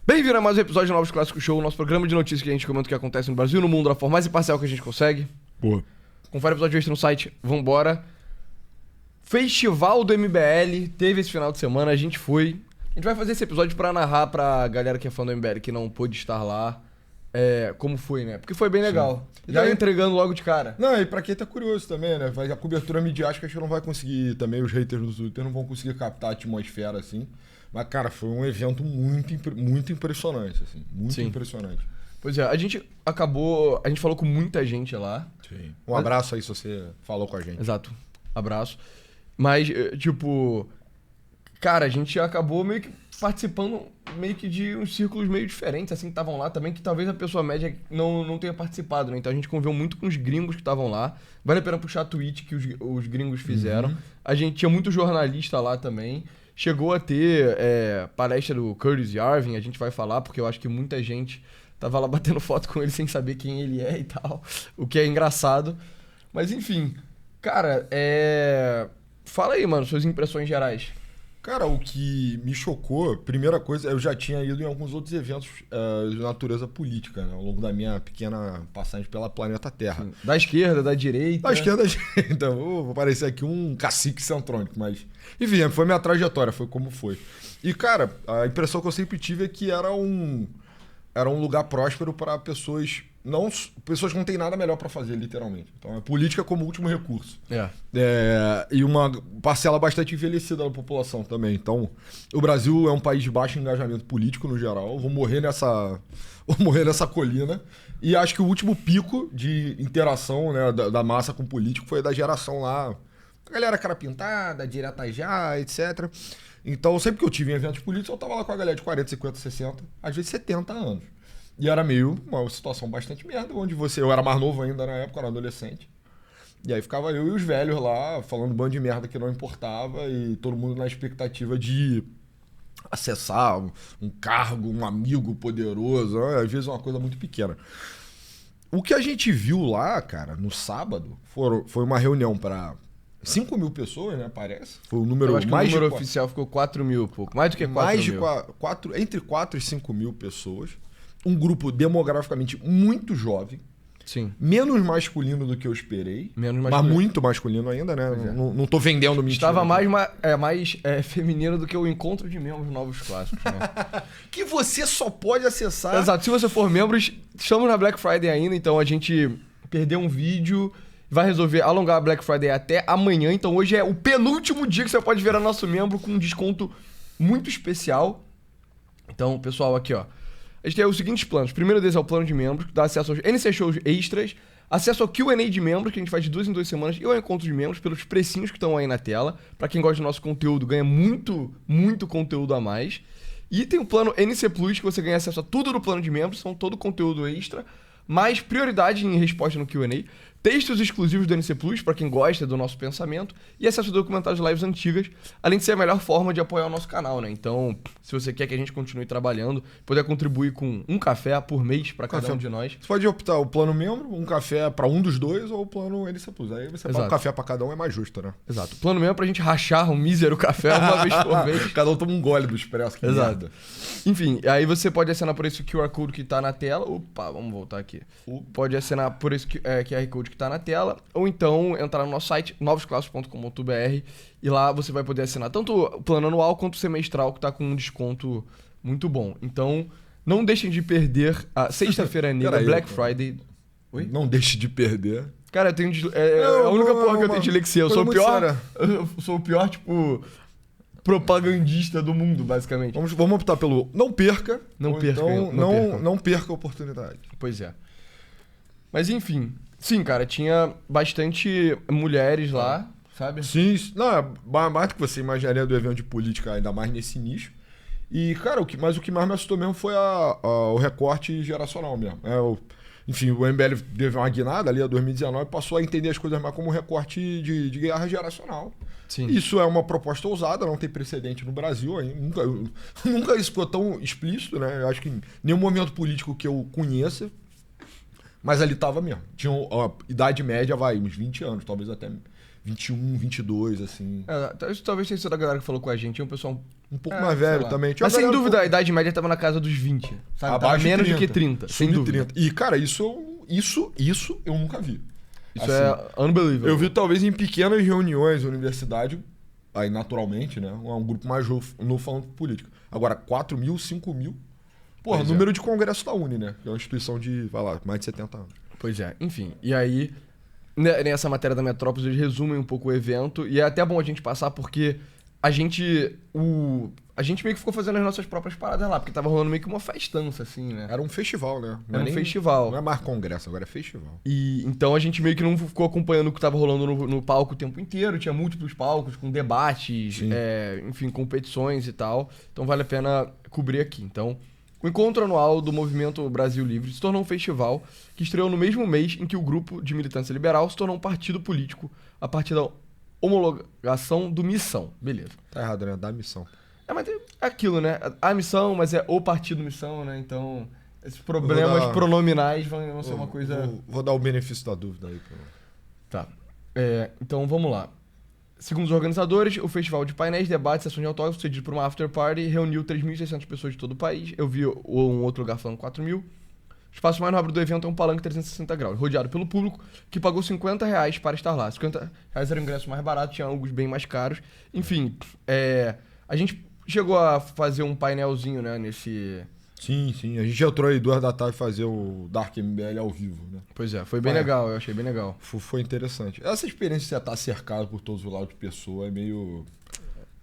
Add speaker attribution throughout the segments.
Speaker 1: Bem-vindo a mais um episódio do Novos Clássicos Show, nosso programa de notícias que a gente comenta o que acontece no Brasil e no mundo da forma mais imparcial que a gente consegue.
Speaker 2: Boa.
Speaker 1: Confere o episódio extra no site, vambora. Festival do MBL, teve esse final de semana, a gente foi. A gente vai fazer esse episódio pra narrar pra galera que é fã do MBL, que não pôde estar lá, como foi, né? Porque foi bem legal.
Speaker 2: Sim.
Speaker 1: Já
Speaker 2: E aí,
Speaker 1: entregando logo de cara.
Speaker 2: Não, e pra quem tá curioso também, né? A cobertura midiática acho que não vai conseguir também, os haters do Twitter não vão conseguir captar a atmosfera assim. Mas, cara, foi um evento muito impressionante, assim. Muito impressionante.
Speaker 1: Pois é, a gente falou com muita gente lá.
Speaker 2: Sim. Um abraço aí se você falou com a gente.
Speaker 1: Exato, abraço. Mas, tipo, cara, a gente acabou meio que participando meio que de uns círculos meio diferentes, assim, que estavam lá também, que talvez a pessoa média não tenha participado, né? Então a gente conviveu muito com os gringos que estavam lá. Vale a pena puxar a tweet que os gringos fizeram. A gente tinha muito jornalista lá também. Chegou a ter palestra do Curtis Yarvin, a gente vai falar, porque eu acho que muita gente tava lá batendo foto com ele sem saber quem ele é e tal, o que é engraçado. Mas enfim, cara, fala aí, mano, suas impressões gerais.
Speaker 2: Cara, o que me chocou, primeira coisa, eu já tinha ido em alguns outros eventos de natureza política, né, ao longo da minha pequena passagem pela planeta Terra.
Speaker 1: Sim. Da esquerda, da direita.
Speaker 2: Da esquerda, da direita. Vou parecer aqui um cacique centrônico, mas... Enfim, foi minha trajetória, foi como foi. E, cara, a impressão que eu sempre tive é que era um lugar próspero para pessoas que não têm nada melhor para fazer, literalmente. Então, é política como último recurso. E uma parcela bastante envelhecida da população também. Então, o Brasil é um país de baixo engajamento político, no geral. Vou morrer nessa colina. E acho que o último pico de interação, né, da massa com o político foi da geração lá. A galera cara pintada, direta já, etc. Então, sempre que eu tive em eventos políticos, eu tava lá com a galera de 40, 50, 60, às vezes 70 anos. E era meio uma situação bastante merda, onde eu era mais novo ainda na época, era adolescente. E aí ficava eu e os velhos lá, falando um bando de merda que não importava, e todo mundo na expectativa de acessar um cargo, um amigo poderoso, às vezes uma coisa muito pequena. O que a gente viu lá, cara, no sábado, foi uma reunião para 5 mil pessoas, né, parece. Foi o número
Speaker 1: eu acho que mais o número oficial ficou 4 mil, pouco. Mais do que 4 mil.
Speaker 2: Entre 4 e 5 mil pessoas. Um grupo demograficamente muito jovem.
Speaker 1: Sim.
Speaker 2: Menos masculino do que eu esperei. Mas muito masculino ainda, né? Não tô vendendo mentira.
Speaker 1: Estava mais feminino do que o encontro de membros novos clássicos, né?
Speaker 2: Que você só pode acessar.
Speaker 1: Exato. Se você for membro, estamos na Black Friday ainda, então a gente perdeu um vídeo... Vai resolver alongar a Black Friday até amanhã. Então hoje é o penúltimo dia que você pode virar nosso membro com um desconto muito especial. Então, pessoal, aqui ó. A gente tem os seguintes planos. O primeiro deles é o plano de membros, que dá acesso aos NC Shows extras, acesso ao Q&A de membros, que a gente faz de 2 em 2 semanas, e ao encontro de membros pelos precinhos que estão aí na tela. Pra quem gosta do nosso conteúdo, ganha muito conteúdo a mais. E tem o plano NC Plus, que você ganha acesso a tudo do plano de membros, são todo conteúdo extra, mais prioridade em resposta no Q&A, textos exclusivos do NC Plus, para quem gosta do nosso pensamento, e acesso a documentários lives antigas, além de ser a melhor forma de apoiar o nosso canal, né? Então, se você quer que a gente continue trabalhando, poder contribuir com um café por mês para cada um de nós.
Speaker 2: Você pode optar o plano membro, um café para um dos dois, ou o plano NC Plus. Aí você paga um café para cada um, é mais justo, né?
Speaker 1: Exato. O plano membro é pra gente rachar um mísero café uma vez por mês.
Speaker 2: Cada um toma um gole do expresso. Que
Speaker 1: exato.
Speaker 2: Merda.
Speaker 1: Enfim, aí você pode assinar por esse QR Code que tá na tela. Opa, vamos voltar aqui. Pode assinar por esse QR Code que tá na tela, ou então entrar no nosso site, novosclassos.com.br, e lá você vai poder assinar tanto o plano anual quanto o semestral, que tá com um desconto muito bom. Então, não deixem de perder a sexta-feira negra, Black Friday.
Speaker 2: Oi? Não deixe de perder.
Speaker 1: Cara, eu tenho a única porra que eu tenho de dislexia. Eu sou o pior, tipo, propagandista do mundo, basicamente.
Speaker 2: Vamos optar pelo não perca.
Speaker 1: Não perca.
Speaker 2: Então, não perca a oportunidade.
Speaker 1: Pois é. Mas enfim, sim, cara, tinha bastante mulheres lá, sabe?
Speaker 2: Sim, não, é mais do que você imaginaria do evento de política, ainda mais nesse nicho. E, cara, o que mais me assustou mesmo foi o recorte geracional mesmo. Enfim, o MBL teve uma guinada ali, em 2019, passou a entender as coisas mais como recorte de guerra geracional.
Speaker 1: Sim.
Speaker 2: Isso é uma proposta ousada, não tem precedente no Brasil ainda. Nunca isso ficou tão explícito, né? Eu acho que em nenhum momento político que eu conheça. Mas ali tava mesmo. Tinha a idade média, uns 20 anos, talvez até 21, 22, assim.
Speaker 1: Talvez tenha sido a galera que falou com a gente. Tinha um pessoal
Speaker 2: um pouco mais velho também. Tinha
Speaker 1: Mas
Speaker 2: uma
Speaker 1: sem
Speaker 2: galera
Speaker 1: dúvida, a idade média tava na casa dos 20. Sabe? Tava
Speaker 2: abaixo de
Speaker 1: menos do
Speaker 2: 30,
Speaker 1: que 30, sem
Speaker 2: sub
Speaker 1: dúvida.
Speaker 2: 30. E, cara, isso eu nunca vi.
Speaker 1: Isso é unbelievable.
Speaker 2: Eu vi talvez em pequenas reuniões da universidade, aí naturalmente, né? Um grupo mais novo falando de política. Agora, 4 mil, 5 mil. Porra, número de congresso da Uni, né? Que é uma instituição de, vai lá, mais de 70 anos.
Speaker 1: Pois é, enfim. E aí, nessa matéria da Metrópolis, eles resumem um pouco o evento. E é até bom a gente passar porque a gente meio que ficou fazendo as nossas próprias paradas lá. Porque tava rolando meio que uma festança, assim, né?
Speaker 2: Era um festival, né?
Speaker 1: Era um festival.
Speaker 2: Não é mais congresso, agora é festival.
Speaker 1: E então a gente meio que não ficou acompanhando o que tava rolando no palco o tempo inteiro. Tinha múltiplos palcos com debates, enfim, competições e tal. Então vale a pena cobrir aqui. Então, o encontro anual do Movimento Brasil Livre se tornou um festival que estreou no mesmo mês em que o grupo de militância liberal se tornou um partido político a partir da homologação do Missão. Beleza.
Speaker 2: Tá errado, né? Da missão.
Speaker 1: Mas é aquilo, né? A missão, mas é o partido missão, né? Então, esses problemas pronominais vão ser uma coisa...
Speaker 2: Vou dar o benefício da dúvida aí.
Speaker 1: Tá. Então, vamos lá. Segundo os organizadores, o festival de painéis, debates, sessões de autógrafos, cedido por uma after party, reuniu 3.600 pessoas de todo o país. Eu vi um outro lugar falando 4.000. O espaço mais nobre do evento é um palanque 360 graus, rodeado pelo público, que pagou R$50 para estar lá. R$50 era o ingresso mais barato, tinha alguns bem mais caros. Enfim, a gente chegou a fazer um painelzinho, né, nesse...
Speaker 2: Sim. A gente entrou aí 2 da tarde fazer o Dark MBL ao vivo, né?
Speaker 1: Pois é, foi bem legal, eu achei bem legal.
Speaker 2: Foi interessante. Essa experiência de você estar cercado por todos os lados de pessoa é meio...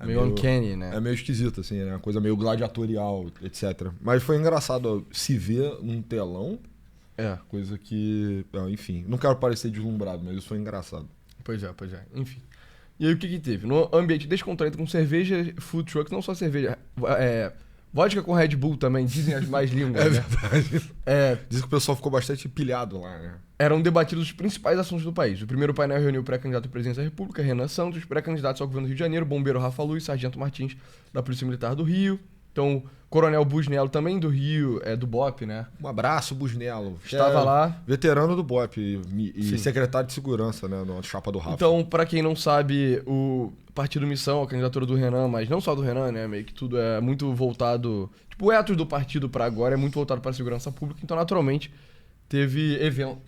Speaker 1: meio uncanny, né?
Speaker 2: É meio esquisito, assim, né? Uma coisa meio gladiatorial, etc. Mas foi engraçado se ver num telão. Coisa que... Enfim, não quero parecer deslumbrado, mas isso foi engraçado.
Speaker 1: Pois é. Enfim. E aí o que teve? No ambiente descontraído com cerveja, food trucks, não só cerveja... vodka com Red Bull também, dizem as mais línguas, né?
Speaker 2: Verdade. Diz que o pessoal ficou bastante pilhado lá, né?
Speaker 1: Eram debatidos os principais assuntos do país. O primeiro painel reuniu o pré-candidato à presidência da República, Renan Santos, pré-candidatos ao governo do Rio de Janeiro, bombeiro Rafa Luz, sargento Martins, da Polícia Militar do Rio. Então, coronel Busnello também do Rio, do BOP, né?
Speaker 2: Um abraço, Busnello.
Speaker 1: Estava lá.
Speaker 2: Veterano do BOP e secretário de segurança, né? Na chapa do Rafa.
Speaker 1: Então, pra quem não sabe, o Partido Missão, a candidatura do Renan, mas não só do Renan, né? Meio que tudo é muito voltado... Tipo, o ethos do partido pra agora é muito voltado pra segurança pública. Então, naturalmente, teve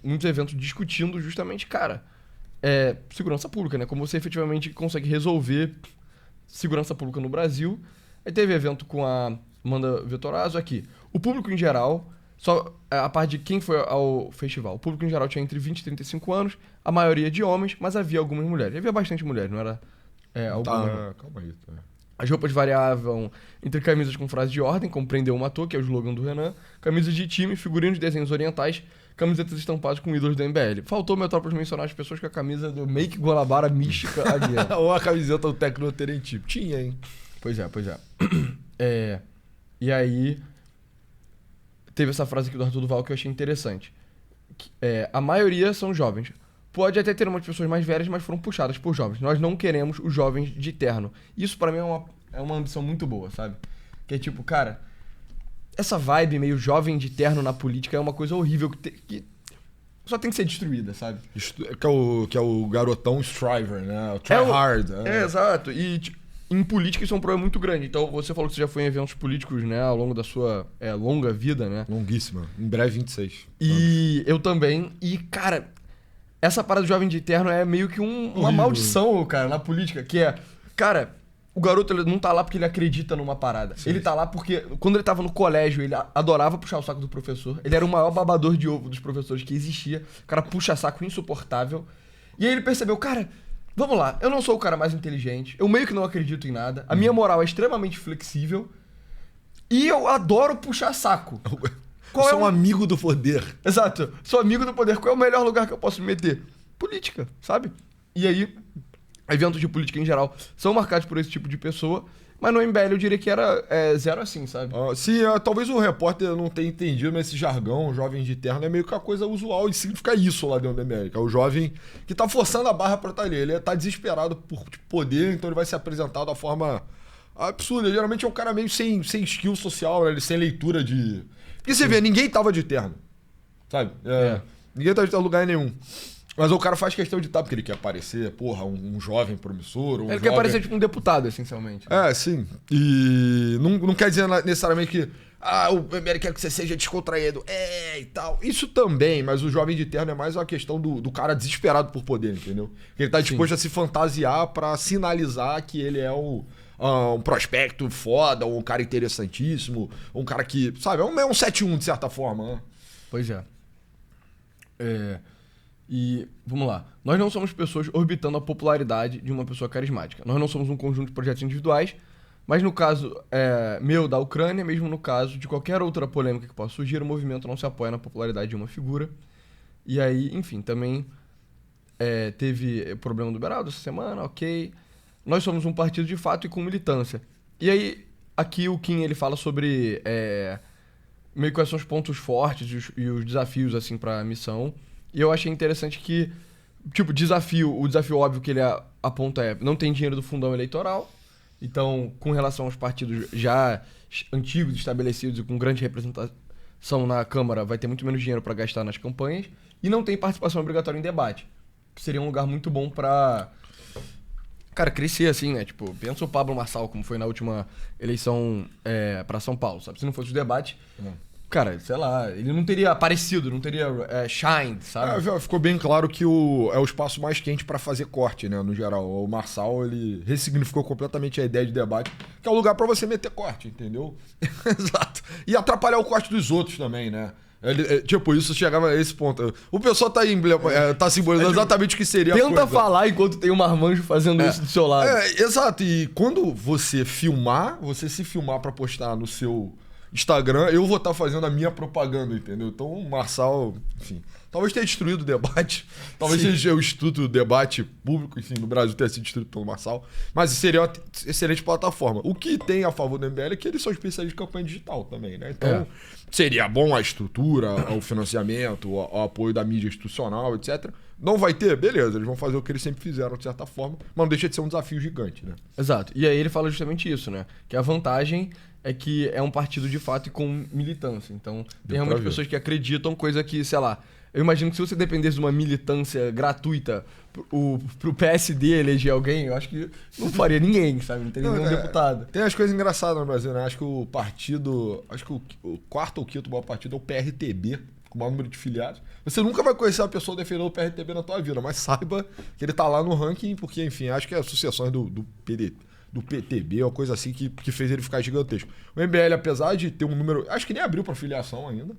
Speaker 1: muitos eventos discutindo justamente, cara, segurança pública, né? Como você efetivamente consegue resolver segurança pública no Brasil. Aí teve evento com a Amanda Vettorazzo aqui. O público em geral, só a parte de quem foi ao festival, o público em geral tinha entre 20 e 35 anos, a maioria de homens, mas havia algumas mulheres. Havia bastante mulheres, não era alguma.
Speaker 2: Calma aí. Tá.
Speaker 1: As roupas variavam entre camisas com frase de ordem, como Prendeu, Matou, que é o slogan do Renan, camisas de time, figurinos de desenhos orientais, camisetas estampadas com ídolos do MBL. Faltou Metrópolis mencionar as pessoas com a camisa do Make Guanabara mística ali.
Speaker 2: Ou a camiseta do Tecno Terentip. Tinha, hein?
Speaker 1: Pois é. E aí, teve essa frase aqui do Arthur Duval que eu achei interessante. A maioria são jovens. Pode até ter umas pessoas mais velhas, mas foram puxadas por jovens. Nós não queremos os jovens de terno. Isso pra mim é uma ambição muito boa, sabe? Que é tipo, cara, essa vibe meio jovem de terno na política é uma coisa horrível que só tem que ser destruída, sabe?
Speaker 2: Que é o garotão striver, né? O try hard.
Speaker 1: Exato. E em política isso é um problema muito grande. Então, você falou que você já foi em eventos políticos, né? Ao longo da sua longa vida, né?
Speaker 2: Longuíssima. Em breve, 26.
Speaker 1: E eu também. E, cara, essa parada do jovem de terno é meio que uma maldição, cara, na política. Que cara, o garoto ele não tá lá porque ele acredita numa parada. Sim. Ele tá lá porque, quando ele tava no colégio, ele adorava puxar o saco do professor. Ele era o maior babador de ovo dos professores que existia. O cara puxa saco insuportável. E aí ele percebeu, cara... Vamos lá, eu não sou o cara mais inteligente, eu meio que não acredito em nada, a minha moral é extremamente flexível e eu adoro puxar saco.
Speaker 2: Eu sou um amigo do poder.
Speaker 1: Exato, sou amigo do poder. Qual é o melhor lugar que eu posso me meter? Política, sabe? E aí, eventos de política em geral são marcados por esse tipo de pessoa, mas no MBL eu diria que era zero assim, sabe?
Speaker 2: Sim, talvez o repórter não tenha entendido, mas esse jargão, jovem de terno, é meio que a coisa usual e significa isso lá dentro do MBL. É o jovem que tá forçando a barra pra estar ali. Ele tá desesperado por poder, então ele vai se apresentar da forma absurda. Geralmente é um cara meio sem skill social, né? Ele sem leitura de... Porque você vê, ninguém tava de terno, sabe? Ninguém tava de terno em lugar nenhum. Mas o cara faz questão de estar porque ele quer aparecer, porra, um jovem promissor.
Speaker 1: Ele quer parecer tipo um deputado, essencialmente.
Speaker 2: É, sim. E não quer dizer necessariamente que o MBL quer que você seja descontraído. E tal. Isso também, mas o jovem de terno é mais uma questão do cara desesperado por poder, entendeu? Ele tá disposto a se fantasiar pra sinalizar que ele é um prospecto foda, ou um cara interessantíssimo, um cara que, sabe, é um 7-1 de certa forma, né?
Speaker 1: Pois é. E, vamos lá. Nós não somos pessoas orbitando a popularidade de uma pessoa carismática. Nós não somos um conjunto de projetos individuais, mas no caso meu, da Ucrânia, mesmo no caso de qualquer outra polêmica que possa surgir, o movimento não se apoia na popularidade de uma figura. E aí, enfim, também teve o problema do Beraldo essa semana, ok. Nós somos um partido de fato e com militância. E aí, aqui o Kim, ele fala sobre meio quais são os pontos fortes e os desafios, assim, pra missão. E eu achei interessante que, tipo, o desafio óbvio que ele aponta não tem dinheiro do fundão eleitoral. Então, com relação aos partidos já antigos, estabelecidos e com grande representação na Câmara, vai ter muito menos dinheiro para gastar nas campanhas. E não tem participação obrigatória em debate. Que seria um lugar muito bom pra, cara, crescer assim, né? Tipo, pensa o Pablo Marçal, como foi na última eleição pra São Paulo, sabe? Se não fosse o debate... Cara, sei lá, ele não teria aparecido, não teria shine, sabe?
Speaker 2: Ficou bem claro que é o espaço mais quente pra fazer corte, né, no geral. O Marçal, ele ressignificou completamente a ideia de debate, que é um lugar pra você meter corte, entendeu? Exato. E atrapalhar o corte dos outros também, né? Tipo, isso chegava a esse ponto. O pessoal tá simbolizando exatamente o que seria a coisa.
Speaker 1: Tenta falar enquanto tem um marmanjo fazendo isso do seu lado.
Speaker 2: Exato. E quando você se filmar pra postar no seu Instagram, eu vou estar fazendo a minha propaganda, entendeu? Então o Marçal, enfim, talvez tenha destruído o debate, talvez seja o Instituto do Debate Público, enfim, no Brasil tenha sido destruído pelo Marçal, mas seria uma excelente plataforma. O que tem a favor do MBL é que eles são especialistas de campanha digital também, né? Então seria bom a estrutura, o financiamento, o apoio da mídia institucional, etc. Não vai ter? Beleza, eles vão fazer o que eles sempre fizeram, de certa forma, mas não deixa de ser um desafio gigante, né?
Speaker 1: Exato. E aí ele fala justamente isso, né? Que a vantagem é que é um partido de fato e com militância. Então, tem realmente pessoas que acreditam, coisa que, sei lá, eu imagino que se você dependesse de uma militância gratuita pro PSD eleger alguém, eu acho que não faria ninguém, sabe? Não teria nenhum deputado.
Speaker 2: Tem as coisas engraçadas no Brasil, né? Acho que o partido, o quarto ou quinto maior partido é o PRTB, com o maior número de filiados. Você nunca vai conhecer uma pessoa defendendo o PRTB na tua vida, mas saiba que ele tá lá no ranking, porque, enfim, acho que é sucessões do PTB, uma coisa assim que fez ele ficar gigantesco. O MBL, apesar de ter um número... Acho que nem abriu pra filiação ainda,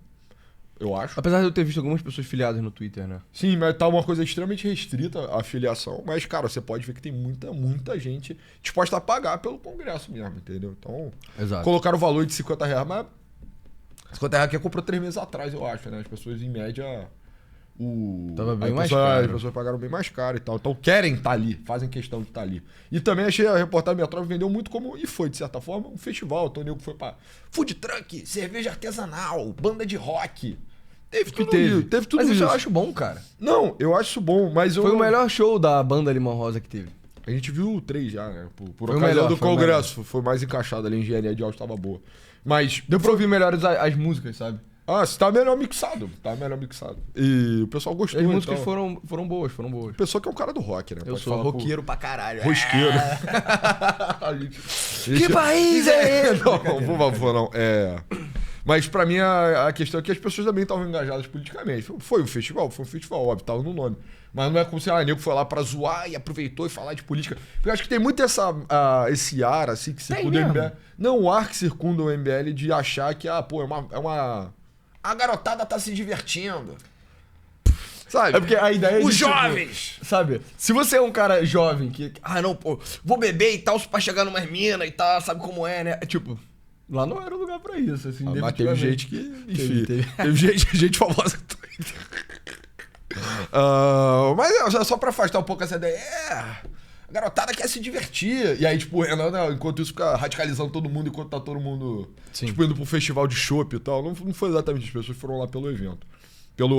Speaker 2: eu acho.
Speaker 1: Apesar de eu ter visto algumas pessoas filiadas no Twitter, né?
Speaker 2: Sim, mas tá uma coisa extremamente restrita a filiação. Mas, cara, você pode ver que tem muita gente disposta a pagar pelo Congresso mesmo, entendeu? Então, colocaram o valor de R$50, mas R$50 que comprou 3 meses atrás, eu acho, né? As pessoas, em média...
Speaker 1: Tava bem mais caro.
Speaker 2: As pessoas pagaram bem mais caro e tal. Então querem estar ali, fazem questão de estar ali. E também achei a reportagem Metrópole vendeu muito como, e foi, de certa forma, um festival. Então o nego foi pra food truck, cerveja artesanal, banda de rock. Teve tudo isso.
Speaker 1: Mas isso eu acho bom, cara.
Speaker 2: Não, eu acho isso bom, mas
Speaker 1: Foi o melhor show da banda Limão Rosa que teve.
Speaker 2: A gente viu 3 já, né? Por ocasião do Congresso. Foi mais encaixado ali, a engenharia de áudio estava boa. Mas
Speaker 1: deu pra ouvir melhores as músicas, sabe?
Speaker 2: Tá melhor mixado. E o pessoal gostou.
Speaker 1: As músicas foram boas.
Speaker 2: O pessoal que é um cara do rock, né?
Speaker 1: Eu sou roqueiro pra caralho.
Speaker 2: Rosqueiro.
Speaker 1: Que país é esse?
Speaker 2: Não, por favor, não. Mas pra mim a questão é que as pessoas também estavam engajadas politicamente. Foi um festival, óbvio, tava no nome. Mas não é como se nego foi lá pra zoar e aproveitou e falar de política. Porque eu acho que tem muito esse ar, assim, que circunda o MBL. Não, o ar que circunda o MBL de achar que, a garotada tá se divertindo. Sabe?
Speaker 1: É porque a ideia
Speaker 2: Os jovens!
Speaker 1: Sabe? Se você é um cara jovem que... vou beber e tal, pra chegar numa mina e tal, sabe como é, né? Tipo... Lá não era o lugar pra isso, assim,
Speaker 2: mas teve gente que... Enfim, teve gente famosa. Mas só pra afastar um pouco essa ideia... A garotada quer se divertir. E aí, tipo, o Renan, enquanto isso, fica radicalizando todo mundo enquanto tá todo mundo, tipo, indo pro festival de chopp e tal. Não foi exatamente isso. As pessoas foram lá pelo evento.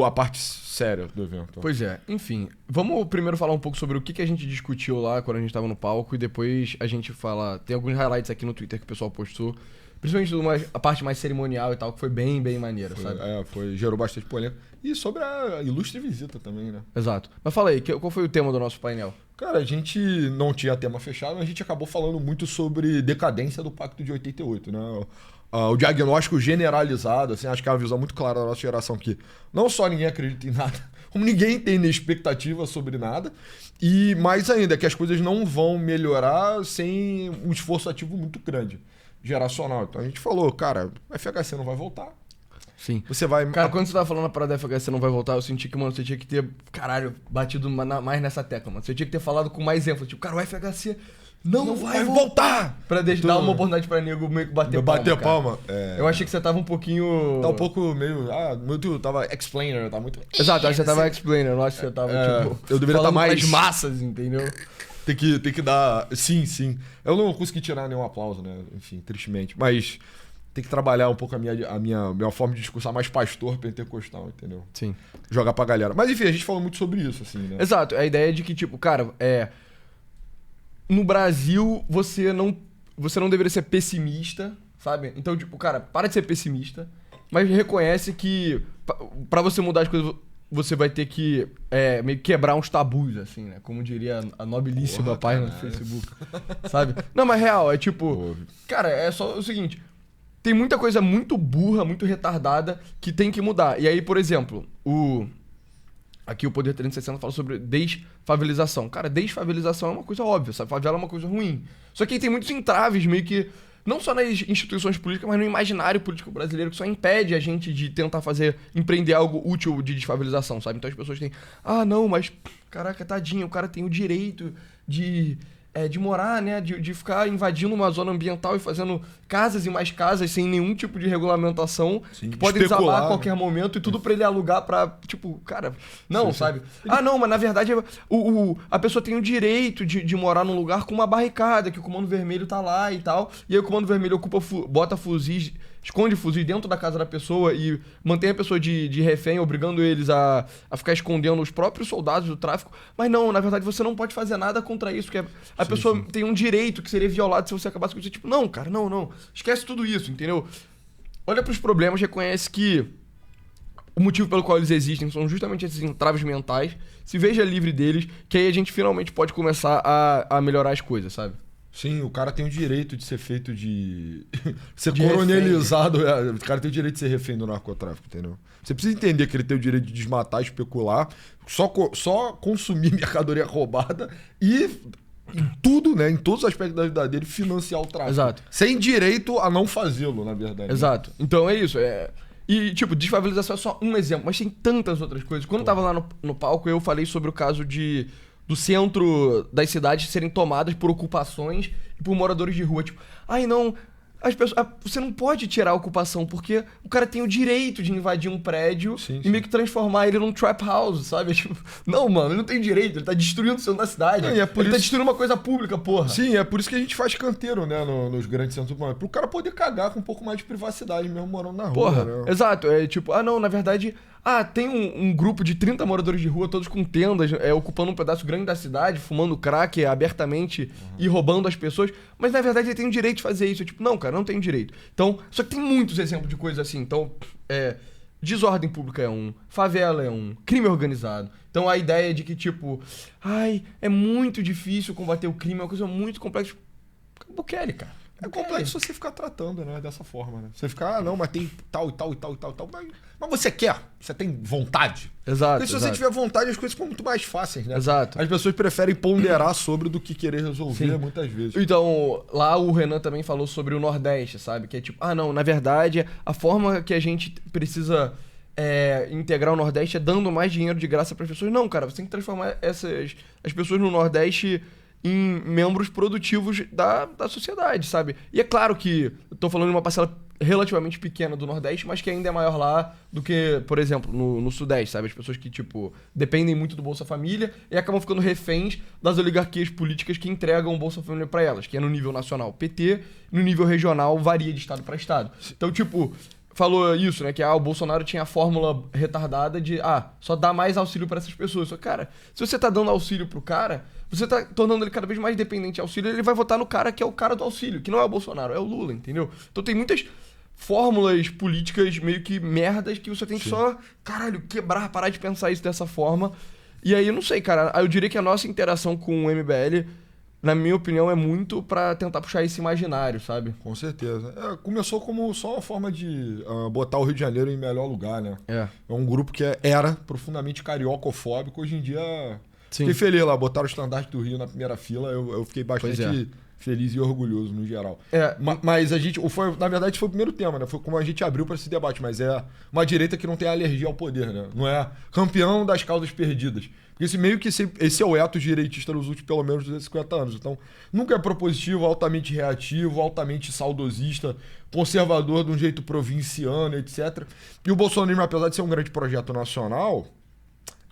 Speaker 2: A parte séria do evento.
Speaker 1: Pois é. Enfim, vamos primeiro falar um pouco sobre o que a gente discutiu lá quando a gente tava no palco e depois a gente fala... Tem alguns highlights aqui no Twitter que o pessoal postou Principalmente a parte mais cerimonial e tal, que foi bem, bem maneira, sabe?
Speaker 2: Gerou bastante polêmica. E sobre a ilustre visita também, né?
Speaker 1: Exato. Mas fala aí, qual foi o tema do nosso painel?
Speaker 2: Cara, a gente não tinha tema fechado, mas a gente acabou falando muito sobre decadência do Pacto de 88, né? O diagnóstico generalizado, assim, acho que é uma visão muito clara da nossa geração que não só ninguém acredita em nada, como ninguém tem expectativa sobre nada, e mais ainda, que as coisas não vão melhorar sem um esforço ativo muito grande, geracional. Então a gente falou, cara, o FHC não vai voltar.
Speaker 1: Sim.
Speaker 2: Você vai...
Speaker 1: Cara, quando você tava falando a parada da FHC não vai voltar, eu senti que, mano, você tinha que ter, caralho, batido mais nessa tecla, mano. Você tinha que ter falado com mais ênfase. Tipo, cara, o FHC não vai voltar! Pra dar uma oportunidade pra nego meio que bater palma. Eu achei que você tava um pouquinho...
Speaker 2: Tá um pouco meio... muito... Tava explainer, tá muito...
Speaker 1: Exato, eu acho que você tava explainer, eu não acho que você tava, tipo...
Speaker 2: Eu deveria estar mais...
Speaker 1: pras massas, entendeu?
Speaker 2: Tem que dar... Sim. Eu não consegui tirar nenhum aplauso, né? Enfim, tristemente. Mas... Tem que trabalhar um pouco a minha forma de discursar mais pastor pentecostal, entendeu?
Speaker 1: Sim.
Speaker 2: Jogar pra galera. Mas enfim, a gente falou muito sobre isso, assim, né?
Speaker 1: Exato. A ideia é de que, tipo, cara, no Brasil, você não deveria ser pessimista, sabe? Então, tipo, cara, para de ser pessimista, mas reconhece que pra você mudar as coisas, você vai ter que meio que quebrar uns tabus, assim, né? Como diria a nobilíssima página do Facebook, sabe? Não, mas real, é tipo... Cara, é só o seguinte... Tem muita coisa muito burra, muito retardada que tem que mudar. E aí, por exemplo, aqui o Poder 360 fala sobre desfavelização. Cara, desfavelização é uma coisa óbvia, sabe? Favela é uma coisa ruim. Só que aí tem muitos entraves meio que, não só nas instituições políticas, mas no imaginário político brasileiro, que só impede a gente de tentar empreender algo útil de desfavelização, sabe? Então as pessoas têm, não, mas, caraca, tadinho, o cara tem o direito de morar, né? De ficar invadindo uma zona ambiental e fazendo casas e mais casas sem nenhum tipo de regulamentação. Sim, que podem desabar a qualquer momento e tudo pra ele alugar pra, tipo, cara... Não, sim, sabe? Sim. Não, mas na verdade a pessoa tem o direito de morar num lugar com uma barricada, que o Comando Vermelho tá lá e tal. E aí o Comando Vermelho bota fuzis... Esconde fuzis dentro da casa da pessoa e mantém a pessoa de refém, obrigando eles a ficar escondendo os próprios soldados do tráfico. Mas não, na verdade você não pode fazer nada contra isso, porque a pessoa tem um direito que seria violado se você acabasse com isso. Tipo, não, cara, não. Esquece tudo isso, entendeu? Olha pros problemas, reconhece que o motivo pelo qual eles existem são justamente esses entraves mentais. Se veja livre deles, que aí a gente finalmente pode começar a melhorar as coisas, sabe?
Speaker 2: Sim, o cara tem o direito de ser feito de coronelizado. O cara tem o direito de ser refém do narcotráfico, entendeu? Você precisa entender que ele tem o direito de desmatar, especular, só consumir mercadoria roubada e em tudo, né? Em todos os aspectos da vida dele, financiar o tráfico.
Speaker 1: Exato.
Speaker 2: Sem direito a não fazê-lo, na verdade.
Speaker 1: Exato. Né? Então é isso. E, tipo, desfavelização é só um exemplo, mas tem tantas outras coisas. Quando eu tava lá no palco, eu falei sobre o caso do centro das cidades serem tomadas por ocupações e por moradores de rua. Tipo, não, as pessoas, você não pode tirar a ocupação, porque o cara tem o direito de invadir um prédio e meio que transformar ele num trap house, sabe? Tipo, não, mano, ele não tem direito, ele tá destruindo o centro da cidade. Ele tá destruindo uma coisa pública, porra.
Speaker 2: Sim, é por isso que a gente faz canteiro, né, nos grandes centros urbanos. Pro cara poder cagar com um pouco mais de privacidade mesmo morando na rua.
Speaker 1: Porra,
Speaker 2: né?
Speaker 1: Exato. É tipo, não, na verdade... tem um grupo de 30 moradores de rua, todos com tendas, ocupando um pedaço grande da cidade, fumando crack abertamente e roubando as pessoas. Mas, na verdade, ele tem o direito de fazer isso. Tipo, não, cara, não tem direito. Então, só que tem muitos exemplos de coisas assim. Então, desordem pública é um, favela é um, crime organizado. Então, a ideia de que, tipo, é muito difícil combater o crime, é uma coisa muito complexa. Bukele, cara.
Speaker 2: É complexo você ficar tratando, né, dessa forma, né? Você ficar, não, mas tem tal e tal e tal e tal e tal. Mas você quer, você tem vontade.
Speaker 1: Exato.
Speaker 2: Porque se você tiver vontade, as coisas ficam muito mais fáceis, né?
Speaker 1: Exato.
Speaker 2: As pessoas preferem ponderar sobre do que querer resolver muitas vezes.
Speaker 1: Então, lá o Renan também falou sobre o Nordeste, sabe? Que é tipo, não, na verdade, a forma que a gente precisa integrar o Nordeste é dando mais dinheiro de graça para as pessoas. Não, cara, você tem que transformar as pessoas no Nordeste em membros produtivos da sociedade, sabe? E é claro que eu tô falando de uma parcela relativamente pequena do Nordeste, mas que ainda é maior lá do que, por exemplo, no Sudeste, sabe? As pessoas que, tipo, dependem muito do Bolsa Família e acabam ficando reféns das oligarquias políticas que entregam o Bolsa Família pra elas, que é no nível nacional PT, no nível regional varia de estado para estado. Então, tipo, falou isso, né? Que o Bolsonaro tinha a fórmula retardada de só dar mais auxílio pra essas pessoas. Só, cara, se você tá dando auxílio pro cara, você tá tornando ele cada vez mais dependente de auxílio, ele vai votar no cara que é o cara do auxílio, que não é o Bolsonaro, é o Lula, entendeu? Então tem muitas fórmulas políticas meio que merdas que você tem que só, caralho, quebrar, parar de pensar isso dessa forma. E aí, eu não sei, cara, eu diria que a nossa interação com o MBL, na minha opinião, é muito pra tentar puxar esse imaginário, sabe?
Speaker 2: Com certeza. Começou como só uma forma de botar o Rio de Janeiro em melhor lugar, né? É um grupo que era profundamente cariocofóbico. Hoje em dia, fiquei feliz lá, botaram o estandarte do Rio na primeira fila. Eu fiquei bastante feliz e orgulhoso no geral. Mas a gente, na verdade, foi o primeiro tema, né? Foi como a gente abriu para esse debate, mas é uma direita que não tem alergia ao poder, né? Não é campeão das causas perdidas. Porque esse é o ethos direitista nos últimos pelo menos 250 anos. Então, nunca é propositivo, altamente reativo, altamente saudosista, conservador de um jeito provinciano, etc. E o bolsonarismo, apesar de ser um grande projeto nacional,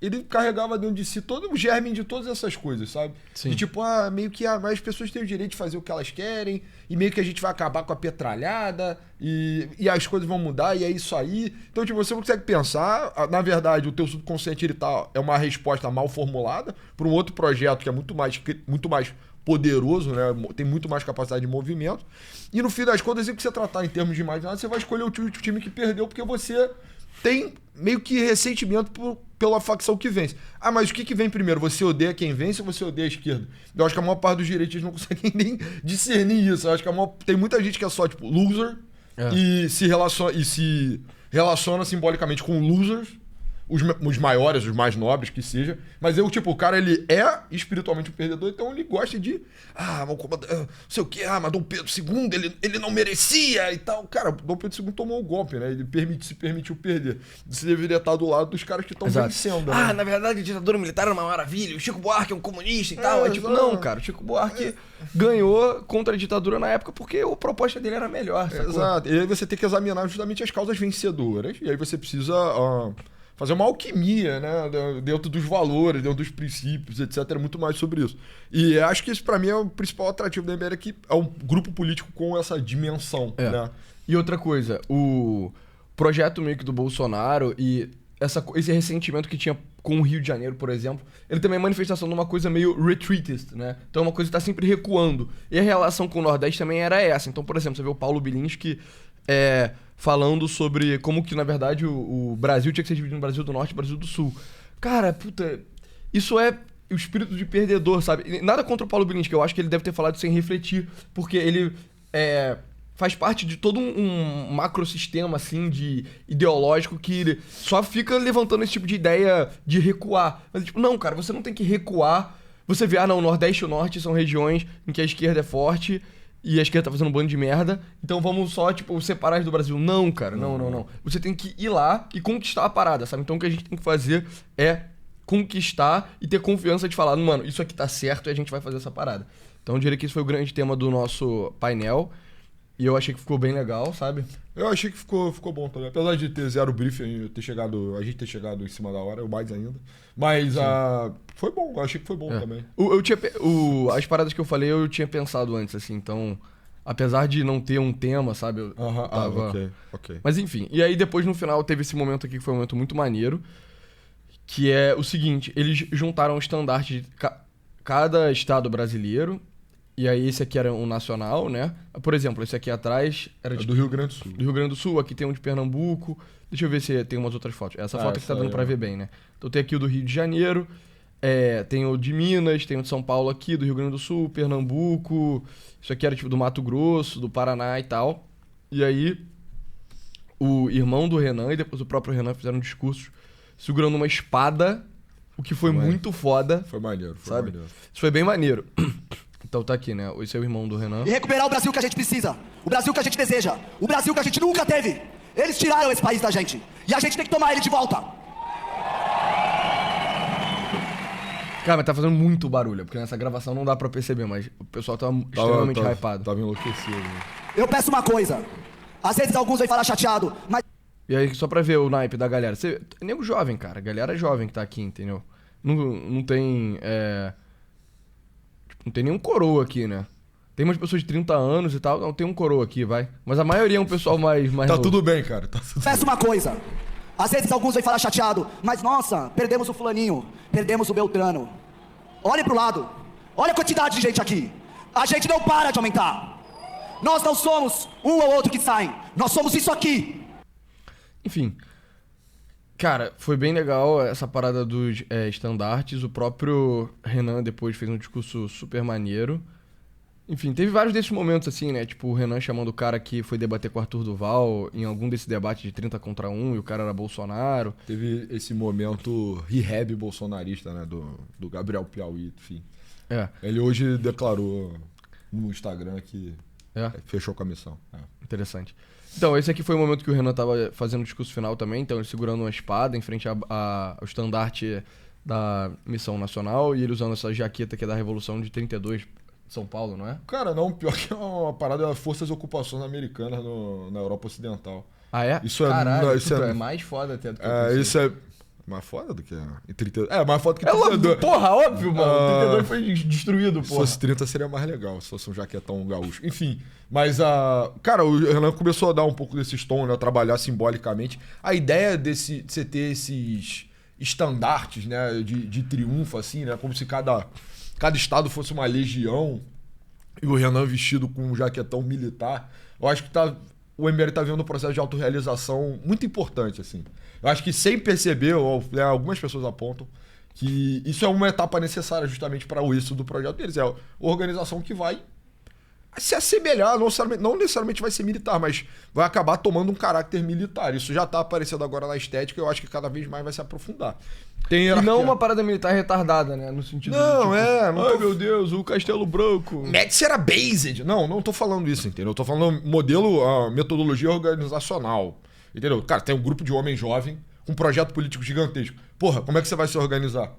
Speaker 2: ele carregava dentro de si todo o germe de todas essas coisas, sabe?
Speaker 1: Sim.
Speaker 2: De tipo, meio que mas as pessoas têm o direito de fazer o que elas querem, e meio que a gente vai acabar com a petralhada, e as coisas vão mudar, e é isso aí. Então, tipo, você não consegue pensar, na verdade, o teu subconsciente é uma resposta mal formulada para um outro projeto que é muito mais poderoso, né? Tem muito mais capacidade de movimento. E no fim das contas, o que você tratar em termos de imaginário, você vai escolher o time que perdeu, porque você tem meio que ressentimento pela facção que vence. Mas o que vem primeiro? Você odeia quem vence ou você odeia a esquerda? Eu acho que a maior parte dos direitos não conseguem nem discernir isso. Eu acho que tem muita gente que é só, tipo, loser e se relaciona simbolicamente com losers, os maiores, os mais nobres que seja. Mas o cara, ele é espiritualmente um perdedor, então ele gosta de não sei o que, mas Dom Pedro II, ele não merecia e tal. Cara, Dom Pedro II tomou o golpe, né? Ele se permitiu perder. Você deveria estar do lado dos caras que estão vencendo. Né?
Speaker 1: Na verdade, a ditadura militar era uma maravilha, o Chico Buarque é um comunista e tal. Não, cara, o Chico Buarque ganhou contra a ditadura na época porque a proposta dele era melhor, sacou?
Speaker 2: Exato. E aí você tem que examinar justamente as causas vencedoras, e aí você precisa fazer uma alquimia, né? Dentro dos valores, dentro dos princípios, etc. Muito mais sobre isso. E acho que isso, pra mim, é o principal atrativo da MBL, que é um grupo político com essa dimensão, né?
Speaker 1: E outra coisa, o projeto meio que do Bolsonaro e esse ressentimento que tinha com o Rio de Janeiro, por exemplo, ele também é manifestação de uma coisa meio retreatist, né? Então é uma coisa que tá sempre recuando. E a relação com o Nordeste também era essa. Então, por exemplo, você vê o Paulo Bilinski falando sobre como que, na verdade, o Brasil tinha que ser dividido no Brasil do Norte e Brasil do Sul. Cara, puta, isso é o espírito de perdedor, sabe? Nada contra o Paulo Bilinski, eu acho que ele deve ter falado sem refletir, porque ele faz parte de todo um macrosistema, assim, ideológico que ele só fica levantando esse tipo de ideia de recuar. Mas, tipo, não, cara, você não tem que recuar. Você vê, não, o Nordeste e o Norte são regiões em que a esquerda é forte e a esquerda tá fazendo um bando de merda, então vamos só, tipo, separar do Brasil. Não, cara, não. Você tem que ir lá e conquistar a parada, sabe? Então o que a gente tem que fazer é conquistar e ter confiança de falar, mano, isso aqui tá certo e a gente vai fazer essa parada. Então eu diria que esse foi o grande tema do nosso painel. E eu achei que ficou bem legal, sabe?
Speaker 2: Eu achei que ficou bom também. Apesar de ter zero briefing, a gente ter chegado em cima da hora, eu mais ainda. Mas foi bom, eu achei que foi bom também.
Speaker 1: As paradas que eu falei, eu tinha pensado antes, assim, então... Apesar de não ter um tema, sabe? Eu tava...
Speaker 2: ok.
Speaker 1: Mas enfim, e aí depois no final teve esse momento aqui que foi um momento muito maneiro, que é o seguinte, eles juntaram o estandarte de cada estado brasileiro. E aí esse aqui era um nacional, né? Por exemplo, esse aqui atrás era
Speaker 2: do Rio Grande do Sul.
Speaker 1: Do Rio Grande do Sul, aqui tem um de Pernambuco. Deixa eu ver se tem umas outras fotos. Essa foto que tá dando pra ver bem, né? Então tem aqui o do Rio de Janeiro, tem o de Minas, tem o de São Paulo aqui, do Rio Grande do Sul, Pernambuco. Isso aqui era tipo do Mato Grosso, do Paraná e tal. E aí o irmão do Renan e depois o próprio Renan fizeram discursos segurando uma espada, o que foi muito foda.
Speaker 2: Foi maneiro,
Speaker 1: sabe? Isso foi bem maneiro. Então tá aqui, né? Esse é o irmão do Renan.
Speaker 3: E recuperar o Brasil que a gente precisa. O Brasil que a gente deseja. O Brasil que a gente nunca teve. Eles tiraram esse país da gente. E a gente tem que tomar ele de volta.
Speaker 1: Cara, mas tá fazendo muito barulho. Porque nessa gravação não dá pra perceber, mas o pessoal tá extremamente hypado.
Speaker 2: Tava enlouquecido. Né?
Speaker 3: Eu peço uma coisa. Às vezes alguns vêm falar chateado, mas...
Speaker 1: E aí, só pra ver o naipe da galera. É nego jovem, cara. A galera jovem que tá aqui, entendeu? Não tem... Não tem nenhum coroa aqui, né? Tem umas pessoas de 30 anos e tal. Não, tem um coroa aqui, vai. Mas a maioria é um pessoal mais
Speaker 2: Tá
Speaker 1: novo.
Speaker 2: tudo bem, cara. Tá tudo
Speaker 3: Peço uma coisa. Às vezes alguns vêm falar chateado, mas nossa, perdemos o fulaninho, perdemos o Beltrano. Olhe pro lado. Olha a quantidade de gente aqui. A gente não para de aumentar. Nós não somos um ou outro que saem. Nós somos isso aqui.
Speaker 1: Enfim. Cara, foi bem legal essa parada dos estandartes. O próprio Renan depois fez um discurso super maneiro. Enfim, teve vários desses momentos assim, né? Tipo, o Renan chamando o cara que foi debater com o Arthur Duval em algum desse debate de 30 contra 1 e o cara era Bolsonaro.
Speaker 2: Teve esse momento rehab bolsonarista, né? Do Gabriel Piauí, enfim.
Speaker 1: É,
Speaker 2: Ele hoje declarou no Instagram que
Speaker 1: é.
Speaker 2: fechou com a missão. É.
Speaker 1: Interessante. Então, esse aqui foi o momento que o Renan tava fazendo o discurso final também, então ele segurando uma espada em frente ao estandarte da Missão Nacional e ele usando essa jaqueta que é da Revolução de 32 de São Paulo, não é?
Speaker 2: Cara, não, pior que é uma parada das forças de ocupações americanas na Europa Ocidental.
Speaker 1: Ah, é?
Speaker 2: Isso é-
Speaker 1: Caralho,
Speaker 2: isso é-
Speaker 1: é mais foda até do que eu
Speaker 2: É,
Speaker 1: pensei.
Speaker 2: isso é mais foda do que em 32. É, mais foda do que
Speaker 1: É óbvio,
Speaker 2: 32.
Speaker 1: porra, óbvio, mano.
Speaker 2: Ah.
Speaker 1: 32 foi destruído,
Speaker 2: Se
Speaker 1: porra.
Speaker 2: fosse 30 seria mais legal, se fosse um jaquetão gaúcho. Enfim, mas cara, o Renan começou a dar um pouco desses tons, né? A trabalhar simbolicamente. A ideia de você ter esses estandartes, né? De triunfo, assim, né? Como se cada estado fosse uma legião. E o Renan vestido com um jaquetão militar. Eu acho que o MBL tá vendo um processo de autorrealização muito importante, assim. Eu acho que sem perceber, né, algumas pessoas apontam que isso é uma etapa necessária justamente para o êxito do projeto deles. É a organização que vai se assemelhar, não necessariamente vai ser militar, mas vai acabar tomando um caráter militar. Isso já tá aparecendo agora na estética e eu acho que cada vez mais vai se aprofundar. Tem
Speaker 1: E
Speaker 2: hierarquia.
Speaker 1: não uma parada militar retardada, né? No sentido
Speaker 2: Não,
Speaker 1: de, tipo,
Speaker 2: não
Speaker 1: ai,
Speaker 2: tô-
Speaker 1: meu Deus, o Castelo Branco.
Speaker 2: Médici era based. Não tô falando isso, entendeu? Eu tô falando modelo, metodologia organizacional. Entendeu? Cara, tem um grupo de homem jovem com um projeto político gigantesco. Porra, como é que você vai se organizar?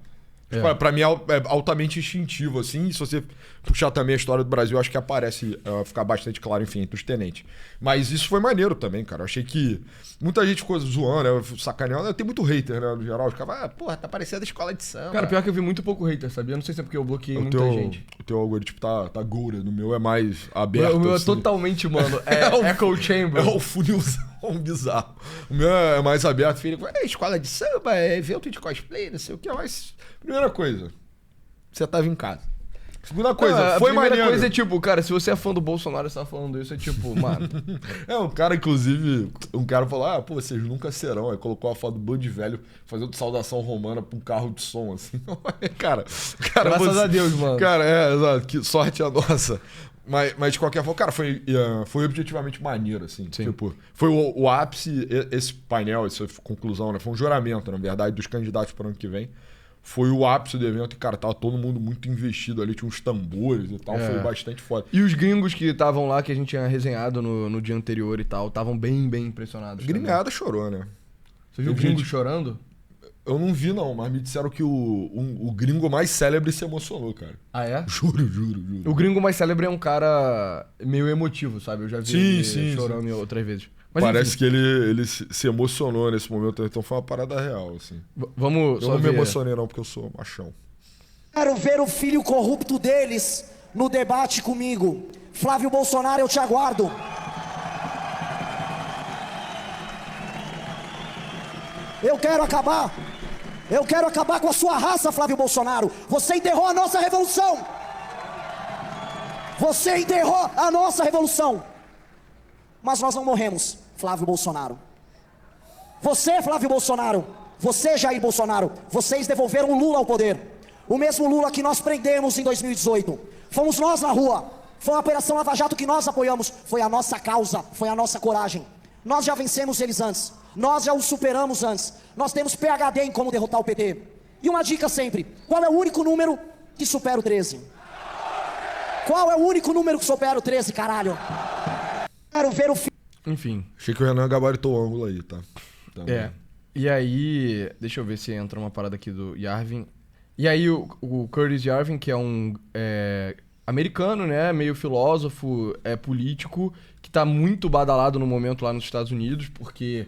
Speaker 1: É.
Speaker 2: Pra mim é altamente instintivo, assim. E se você puxar também a história do Brasil, acho que aparece, ficar bastante claro, enfim, entre os tenentes. Mas isso foi maneiro também, cara. Eu achei que muita gente ficou zoando, né, sacaneando. Tem muito hater, né, no geral. Os caras porra, tá parecendo a escola de samba.
Speaker 1: Cara, pior que eu vi muito pouco hater, sabia? Não sei se é porque eu bloqueei
Speaker 2: o
Speaker 1: muita
Speaker 2: teu,
Speaker 1: gente.
Speaker 2: o teu algoritmo tá goura. No meu é mais aberto.
Speaker 1: O meu é
Speaker 2: assim.
Speaker 1: totalmente, mano,
Speaker 2: o-
Speaker 1: Echo Chamber.
Speaker 2: É o funilzão bizarro. O meu é mais aberto, filho. Escola de samba, evento de cosplay, não sei o que. Mas, primeira coisa, você tava em casa. Segunda coisa,
Speaker 1: Não, a
Speaker 2: foi
Speaker 1: primeira
Speaker 2: maneiro.
Speaker 1: coisa é tipo, cara, se você é fã do Bolsonaro e você tá falando isso, é tipo, mano.
Speaker 2: Um cara, inclusive, falou, pô, vocês nunca serão. Aí colocou a foto do bando de velho fazendo saudação romana pra um carro de som, assim. cara,
Speaker 1: Graças a Deus, mano.
Speaker 2: Cara, exato, que sorte a nossa. Mas de qualquer forma, cara, foi objetivamente maneiro, assim.
Speaker 1: Sim.
Speaker 2: Tipo, foi o ápice, esse painel, essa conclusão, né? Foi um juramento, na verdade, dos candidatos para o ano que vem. Foi o ápice do evento e, cara, tava todo mundo muito investido ali, tinha uns tambores e tal,
Speaker 1: É.
Speaker 2: foi bastante foda.
Speaker 1: E os gringos que estavam lá, que a gente tinha resenhado no dia anterior e tal, estavam bem impressionados. também.
Speaker 2: Gringada chorou, né?
Speaker 1: Você viu o
Speaker 2: Teve
Speaker 1: gringo
Speaker 2: gente-
Speaker 1: chorando?
Speaker 2: Eu não vi, não, mas me disseram que o gringo mais célebre se emocionou, cara.
Speaker 1: Ah, é?
Speaker 2: Juro.
Speaker 1: O gringo mais célebre é um cara meio emotivo, sabe? Eu já vi
Speaker 2: Sim,
Speaker 1: ele
Speaker 2: sim,
Speaker 1: chorando outras vezes. Mas,
Speaker 2: Parece
Speaker 1: enfim,
Speaker 2: que ele se emocionou nesse momento, então foi uma parada real, assim.
Speaker 1: vamos
Speaker 2: Eu
Speaker 1: só
Speaker 2: não me
Speaker 1: ver.
Speaker 2: emocionei, não, porque eu sou machão.
Speaker 3: Quero ver o filho corrupto deles no debate comigo. Flávio Bolsonaro, eu te aguardo. Eu quero acabar com a sua raça, Flávio Bolsonaro. Você enterrou a nossa revolução. Você enterrou a nossa revolução. Mas nós não morremos, Flávio Bolsonaro. Você, Flávio Bolsonaro, você, Jair Bolsonaro, vocês devolveram o Lula ao poder. O mesmo Lula que nós prendemos em 2018. Fomos nós na rua. Foi uma operação Lava Jato que nós apoiamos. Foi a nossa causa, foi a nossa coragem. Nós já vencemos eles antes. Nós já os superamos antes. Nós temos PhD em como derrotar o PT. E uma dica sempre: qual é o único número que supera o 13? Qual é o único número que supera o 13, caralho? Quero ver o filho.
Speaker 1: Enfim.
Speaker 2: Achei que o Renan gabaritou o ângulo aí, tá? Também.
Speaker 1: É. E aí, deixa eu ver se entra uma parada aqui do Yarvin. E aí o Curtis Yarvin, que é um americano, né, meio filósofo, político, que tá muito badalado no momento lá nos Estados Unidos, porque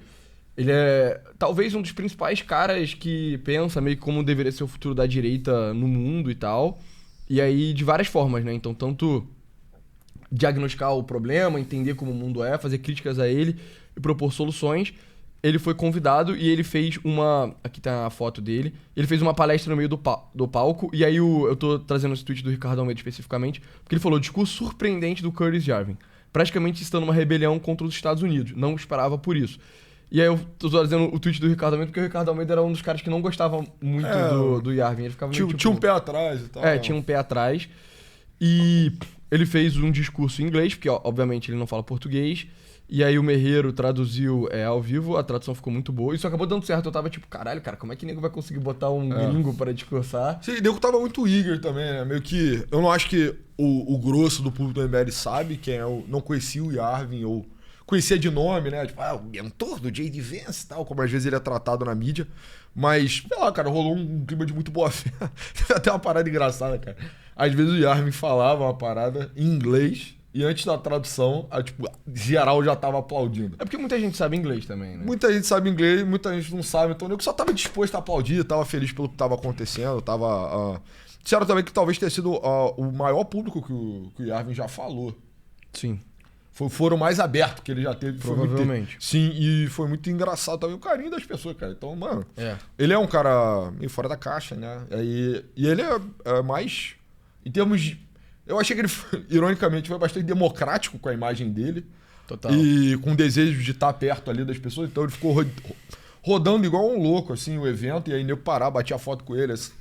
Speaker 1: ele é talvez um dos principais caras que pensa meio que como deveria ser o futuro da direita no mundo e tal. E aí, de várias formas, né? Então, tanto diagnosticar o problema, entender como o mundo é, fazer críticas a ele e propor soluções. Ele foi convidado e ele fez uma... Aqui tá a foto dele. Ele fez uma palestra no meio do palco. E aí eu tô trazendo esse tweet do Ricardo Almeida especificamente, porque ele falou: discurso surpreendente do Curtis Yarvin. Praticamente estando uma rebelião contra os Estados Unidos. Não esperava por isso. E aí eu tô trazendo o tweet do Ricardo Almeida, porque o Ricardo Almeida era um dos caras que não gostava muito do Yarvin. Ele ficava meio,
Speaker 2: tinha um pé atrás e tal.
Speaker 1: tinha um pé atrás. E ele fez um discurso em inglês, porque obviamente ele não fala português. E aí o Merreiro traduziu ao vivo, a tradução ficou muito boa. Isso acabou dando certo. Eu tava tipo, caralho, cara, como é que nego vai conseguir botar um gringo para discursar?
Speaker 2: Sim, o nego tava muito eager também, né? Meio que... Eu não acho que o grosso do público do MBL sabe quem é o... Não conhecia o Yarvin ou... Conhecia de nome, né? Tipo, o mentor do J.D. Vance e tal, como às vezes ele é tratado na mídia. Mas, sei lá, cara, rolou um clima de muito boa fé. Teve até uma parada engraçada, cara. Às vezes o Yarvin falava uma parada em inglês e antes da tradução, geral já tava aplaudindo.
Speaker 1: É porque muita gente sabe inglês também, né?
Speaker 2: Muita gente sabe inglês, muita gente não sabe. Então, eu só tava disposto a aplaudir, tava feliz pelo que tava acontecendo, tava... Disseram também que talvez tenha sido o maior público que o Yarvin já falou.
Speaker 1: Sim.
Speaker 2: Foram mais abertos que ele já teve.
Speaker 1: Provavelmente.
Speaker 2: Sim, e foi muito engraçado também o carinho das pessoas, cara. Então, mano,
Speaker 1: É.
Speaker 2: ele é um cara meio fora da caixa, né? E ele é mais... Em termos de... Eu achei que ele, ironicamente, foi bastante democrático com a imagem dele.
Speaker 1: Total.
Speaker 2: E com o desejo de estar perto ali das pessoas. Então ele ficou rodando igual um louco, assim, o evento. E aí nego parar, batia foto com ele, assim.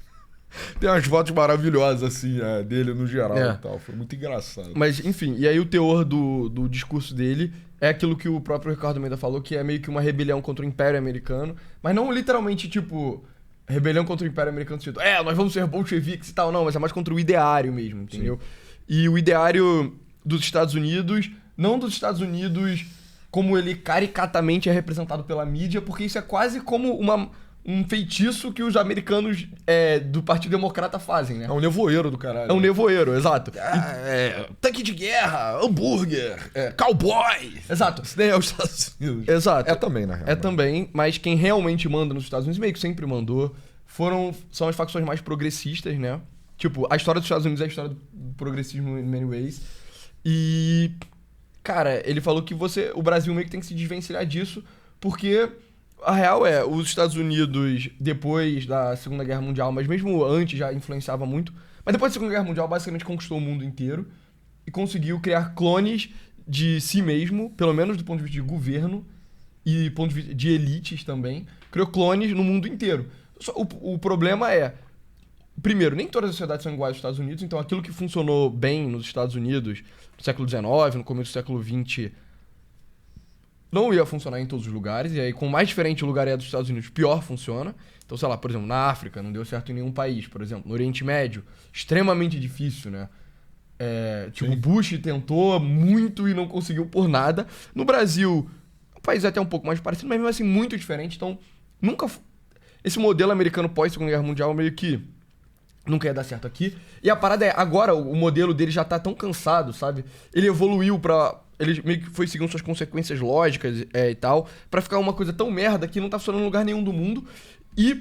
Speaker 2: Tem umas fotos maravilhosas, assim, dele no geral e tal. Foi muito engraçado.
Speaker 1: Mas, enfim, e aí o teor do discurso dele é aquilo que o próprio Ricardo Almeida falou, que é meio que uma rebelião contra o Império Americano. Mas não literalmente, tipo, rebelião contra o Império Americano, tipo, nós vamos ser bolcheviques e tal. Não, mas é mais contra o ideário mesmo, entendeu? Sim. E o ideário dos Estados Unidos, não dos Estados Unidos como ele caricatamente é representado pela mídia, porque isso é quase como um feitiço que os americanos do Partido Democrata fazem, né?
Speaker 2: É um nevoeiro do caralho.
Speaker 1: É um nevoeiro, exato.
Speaker 2: Tanque de guerra, hambúrguer, cowboy.
Speaker 1: Exato.
Speaker 2: Isso nem é os Estados Unidos.
Speaker 1: Exato.
Speaker 2: É também, na real.
Speaker 1: É também, mas quem realmente manda nos Estados Unidos, meio que sempre mandou, são as facções mais progressistas, né? Tipo, a história dos Estados Unidos é a história do progressismo in many ways. E, cara, ele falou que o Brasil meio que tem que se desvencilhar disso, porque... A real os Estados Unidos, depois da Segunda Guerra Mundial, mas mesmo antes já influenciava muito, mas depois da Segunda Guerra Mundial basicamente conquistou o mundo inteiro e conseguiu criar clones de si mesmo, pelo menos do ponto de vista de governo e ponto de vista de elites também, criou clones no mundo inteiro. O problema primeiro, nem todas as sociedades são iguais aos Estados Unidos, então aquilo que funcionou bem nos Estados Unidos no século XIX, no começo do século XX... não ia funcionar em todos os lugares, e aí, com mais diferente o lugar dos Estados Unidos, pior funciona. Então, sei lá, por exemplo, na África, não deu certo em nenhum país, por exemplo. No Oriente Médio, extremamente difícil, né? Tipo, Bush tentou muito e não conseguiu por nada. No Brasil, o país é até um pouco mais parecido, mas mesmo assim muito diferente. Então, esse modelo americano pós-Segunda Guerra Mundial meio que nunca ia dar certo aqui. E a parada agora o modelo dele já tá tão cansado, sabe? Ele evoluiu pra... Ele meio que foi seguindo suas consequências lógicas e tal, pra ficar uma coisa tão merda que não tá funcionando em lugar nenhum do mundo. E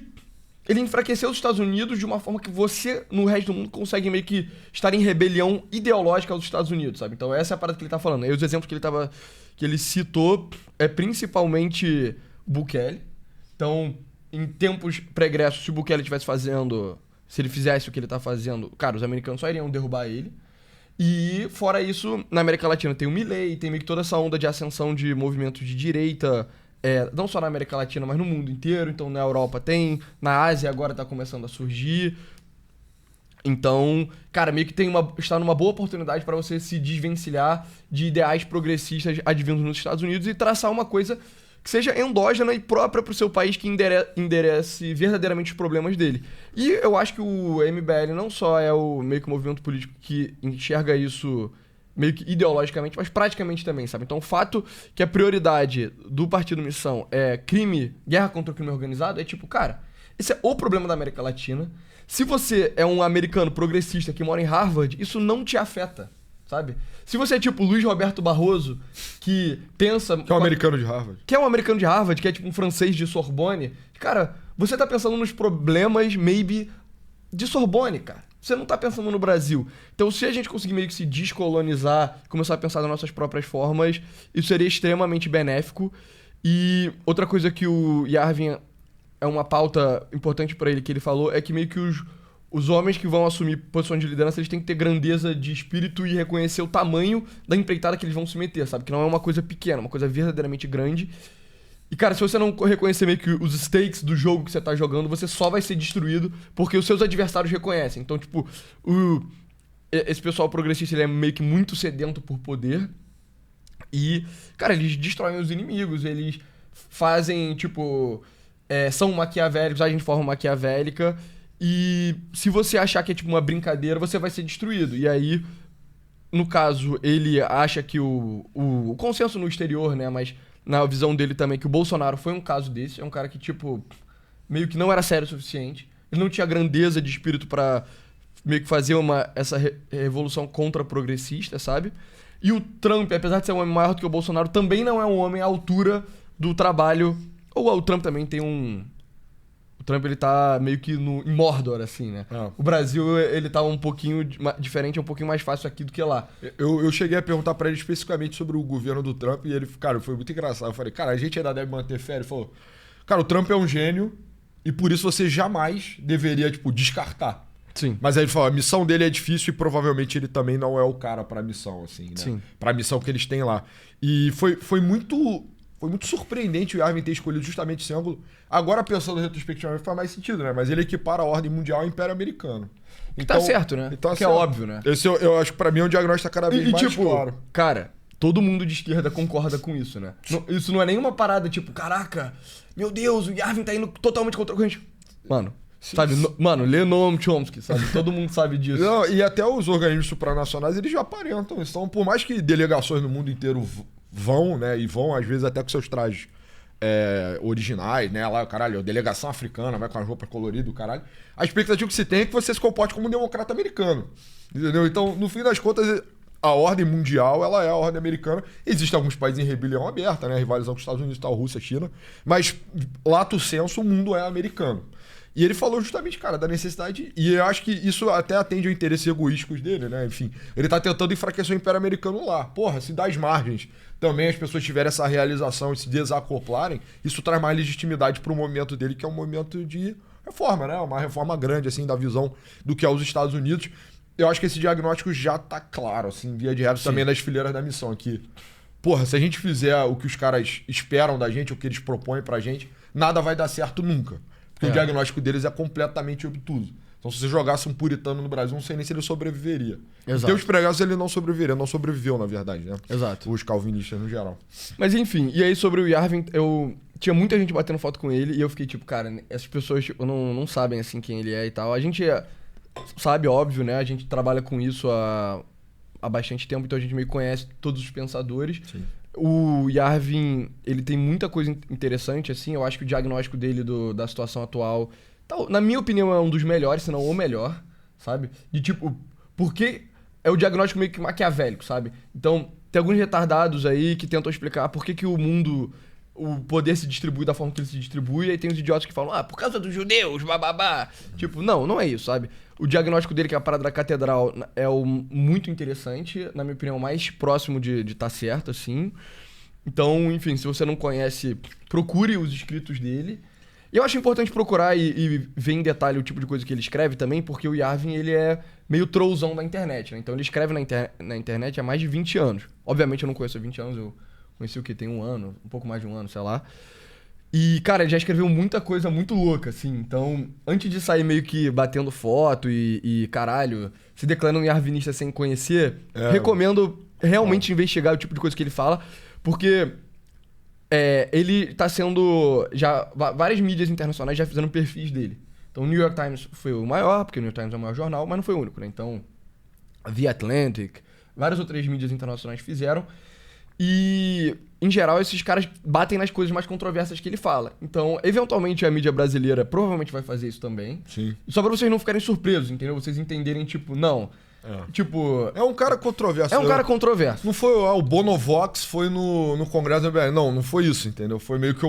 Speaker 1: ele enfraqueceu os Estados Unidos de uma forma que você, no resto do mundo, consegue meio que estar em rebelião ideológica aos Estados Unidos, sabe? Então essa é a parada que ele tá falando. E os exemplos que ele citou principalmente Bukele. Então, em tempos pregressos, se o Bukele se ele fizesse o que ele tá fazendo, cara, os americanos só iriam derrubar ele. E, fora isso, na América Latina tem o Milei, tem meio que toda essa onda de ascensão de movimentos de direita, não só na América Latina, mas no mundo inteiro. Então, na Europa tem, na Ásia agora tá começando a surgir. Então, cara, meio que está numa boa oportunidade para você se desvencilhar de ideais progressistas advindos nos Estados Unidos e traçar uma coisa que seja endógena e própria para o seu país, que enderece verdadeiramente os problemas dele. E eu acho que o MBL não só é meio que o movimento político que enxerga isso meio que ideologicamente, mas praticamente também, sabe? Então o fato que a prioridade do Partido Missão é guerra contra o crime organizado, é tipo, cara, esse é o problema da América Latina. Se você é um americano progressista que mora em Harvard, isso não te afeta, sabe? Se você é tipo Luiz Roberto Barroso, que pensa...
Speaker 2: Que é um americano de Harvard.
Speaker 1: Que é um americano de Harvard, que é tipo um francês de Sorbonne. Cara, você tá pensando nos problemas, maybe, de Sorbonne, cara. você não tá pensando no Brasil. Então, se a gente conseguir meio que se descolonizar, começar a pensar nas nossas próprias formas, isso seria extremamente benéfico. E outra coisa que o Yarvin é uma pauta importante pra ele que ele falou é que meio que os homens que vão assumir posições de liderança, eles têm que ter grandeza de espírito e reconhecer o tamanho da empreitada que eles vão se meter, sabe? Que não é uma coisa pequena, é uma coisa verdadeiramente grande. E, cara, se você não reconhecer meio que os stakes do jogo que você tá jogando, você só vai ser destruído porque os seus adversários reconhecem. Então, tipo, esse pessoal progressista, ele é meio que muito sedento por poder. E, cara, eles destroem os inimigos, eles fazem, tipo... são maquiavélicos, agem de forma maquiavélica. E se você achar que é, tipo, uma brincadeira, você vai ser destruído. E aí, no caso, ele acha que o consenso no exterior, né, mas... na visão dele também, que o Bolsonaro foi um caso desse. É um cara que, tipo, meio que não era sério o suficiente. Ele não tinha grandeza de espírito pra meio que fazer essa revolução contra-progressista, sabe? E o Trump, apesar de ser um homem maior do que o Bolsonaro, também não é um homem à altura do trabalho... Ou o Trump também tem um... O Trump, ele tá meio que em Mordor, assim, né? O Brasil, ele tá um pouquinho diferente, é um pouquinho mais fácil aqui do que lá.
Speaker 2: Eu cheguei a perguntar pra ele especificamente sobre o governo do Trump e ele, cara, foi muito engraçado. Eu falei, cara, a gente ainda deve manter fé. Ele falou, cara, o Trump é um gênio e por isso você jamais deveria, tipo, descartar.
Speaker 1: Sim.
Speaker 2: Mas aí ele falou, a missão dele é difícil e provavelmente ele também não é o cara pra missão, assim, né?
Speaker 1: Sim.
Speaker 2: Pra missão que eles têm lá. E foi muito surpreendente o Yarvin ter escolhido justamente esse ângulo. Agora, pensando retrospectivamente, faz mais sentido, né? Mas ele equipara a ordem mundial ao Império Americano.
Speaker 1: Então, tá certo, né?
Speaker 2: Então,
Speaker 1: que é óbvio, né?
Speaker 2: Esse eu acho que pra mim é um diagnóstico cada vez mais
Speaker 1: tipo,
Speaker 2: claro.
Speaker 1: Cara, todo mundo de esquerda concorda com isso, né? Isso não é nenhuma parada tipo, caraca, meu Deus, o Yarvin tá indo totalmente contra a corrente. Mano, sabe? Mano, lê Noam Chomsky, sabe? Todo mundo sabe disso.
Speaker 2: Não, e até os organismos supranacionais, eles já aparentam. Então, por mais que delegações no mundo inteiro vão, né? E vão, às vezes, até com seus trajes originais, né? Lá, caralho, delegação africana, vai com as roupas coloridas, caralho. A expectativa que se tem é que você se comporte como um democrata americano. Entendeu? Então, no fim das contas, a ordem mundial, ela é a ordem americana. Existem alguns países em rebelião aberta, né? Rivalizam com os Estados Unidos, tal, Rússia, China. Mas, lato sensu, o mundo é americano. E ele falou justamente, cara, da necessidade... E eu acho que isso até atende ao interesse egoísticos dele, né? Enfim, ele tá tentando enfraquecer o Império Americano lá. Porra, se das margens também as pessoas tiverem essa realização e se desacoplarem, isso traz mais legitimidade pro momento dele, que é um momento de reforma, né? Uma reforma grande, assim, da visão do que é os Estados Unidos. Eu acho que esse diagnóstico já tá claro, assim, via de resto também nas fileiras da missão aqui. Porra, se a gente fizer o que os caras esperam da gente, o que eles propõem pra gente, nada vai dar certo nunca. Porque o diagnóstico deles é completamente obtuso. Então, se você jogasse um puritano no Brasil, não sei nem se ele sobreviveria. Em termos pregados, ele não sobreviveria. Não sobreviveu, na verdade, né?
Speaker 1: Exato.
Speaker 2: Os calvinistas, no geral.
Speaker 1: Mas, enfim. E aí, sobre o Yarvin, tinha muita gente batendo foto com ele e eu fiquei tipo, cara, essas pessoas tipo, não sabem, assim, quem ele é e tal. A gente sabe, óbvio, né? A gente trabalha com isso há bastante tempo, então a gente meio que conhece todos os pensadores.
Speaker 2: Sim.
Speaker 1: O Yarvin, ele tem muita coisa interessante, assim. Eu acho que o diagnóstico dele da situação atual, na minha opinião, é um dos melhores, se não o melhor, sabe? De tipo, porque é o diagnóstico meio que maquiavélico, sabe? Então, tem alguns retardados aí que tentam explicar por que o mundo, o poder se distribui da forma que ele se distribui, e aí tem os idiotas que falam, por causa dos judeus, bababá. Tipo, não é isso, sabe? O diagnóstico dele, que é a parada da catedral, é muito interessante, na minha opinião, mais próximo de estar certo, assim. Então, enfim, se você não conhece, procure os escritos dele. E eu acho importante procurar e ver em detalhe o tipo de coisa que ele escreve também, porque o Yarvin, ele é meio trollzão da internet, né? Então ele escreve na internet há mais de 20 anos. Obviamente eu não conheço há 20 anos, eu conheci o que? Tem um ano, um pouco mais de um ano, sei lá. E, cara, ele já escreveu muita coisa muito louca, assim. Então, antes de sair meio que batendo foto e caralho, se declarando um yarvinista sem conhecer, recomendo realmente investigar o tipo de coisa que ele fala, porque ele tá sendo... várias mídias internacionais já fizeram perfis dele. Então, o New York Times foi o maior, porque o New York Times é o maior jornal, mas não foi o único, né? Então, The Atlantic, várias outras mídias internacionais fizeram. E, em geral, esses caras batem nas coisas mais controversas que ele fala. Então, eventualmente, a mídia brasileira provavelmente vai fazer isso também.
Speaker 2: Sim.
Speaker 1: Só pra vocês não ficarem surpresos, entendeu? Vocês entenderem, tipo, não, Tipo...
Speaker 2: É um cara controverso.
Speaker 1: É um cara controverso.
Speaker 2: Não foi o Bonovox, foi no Congresso da BR. Não foi isso, entendeu? Foi meio que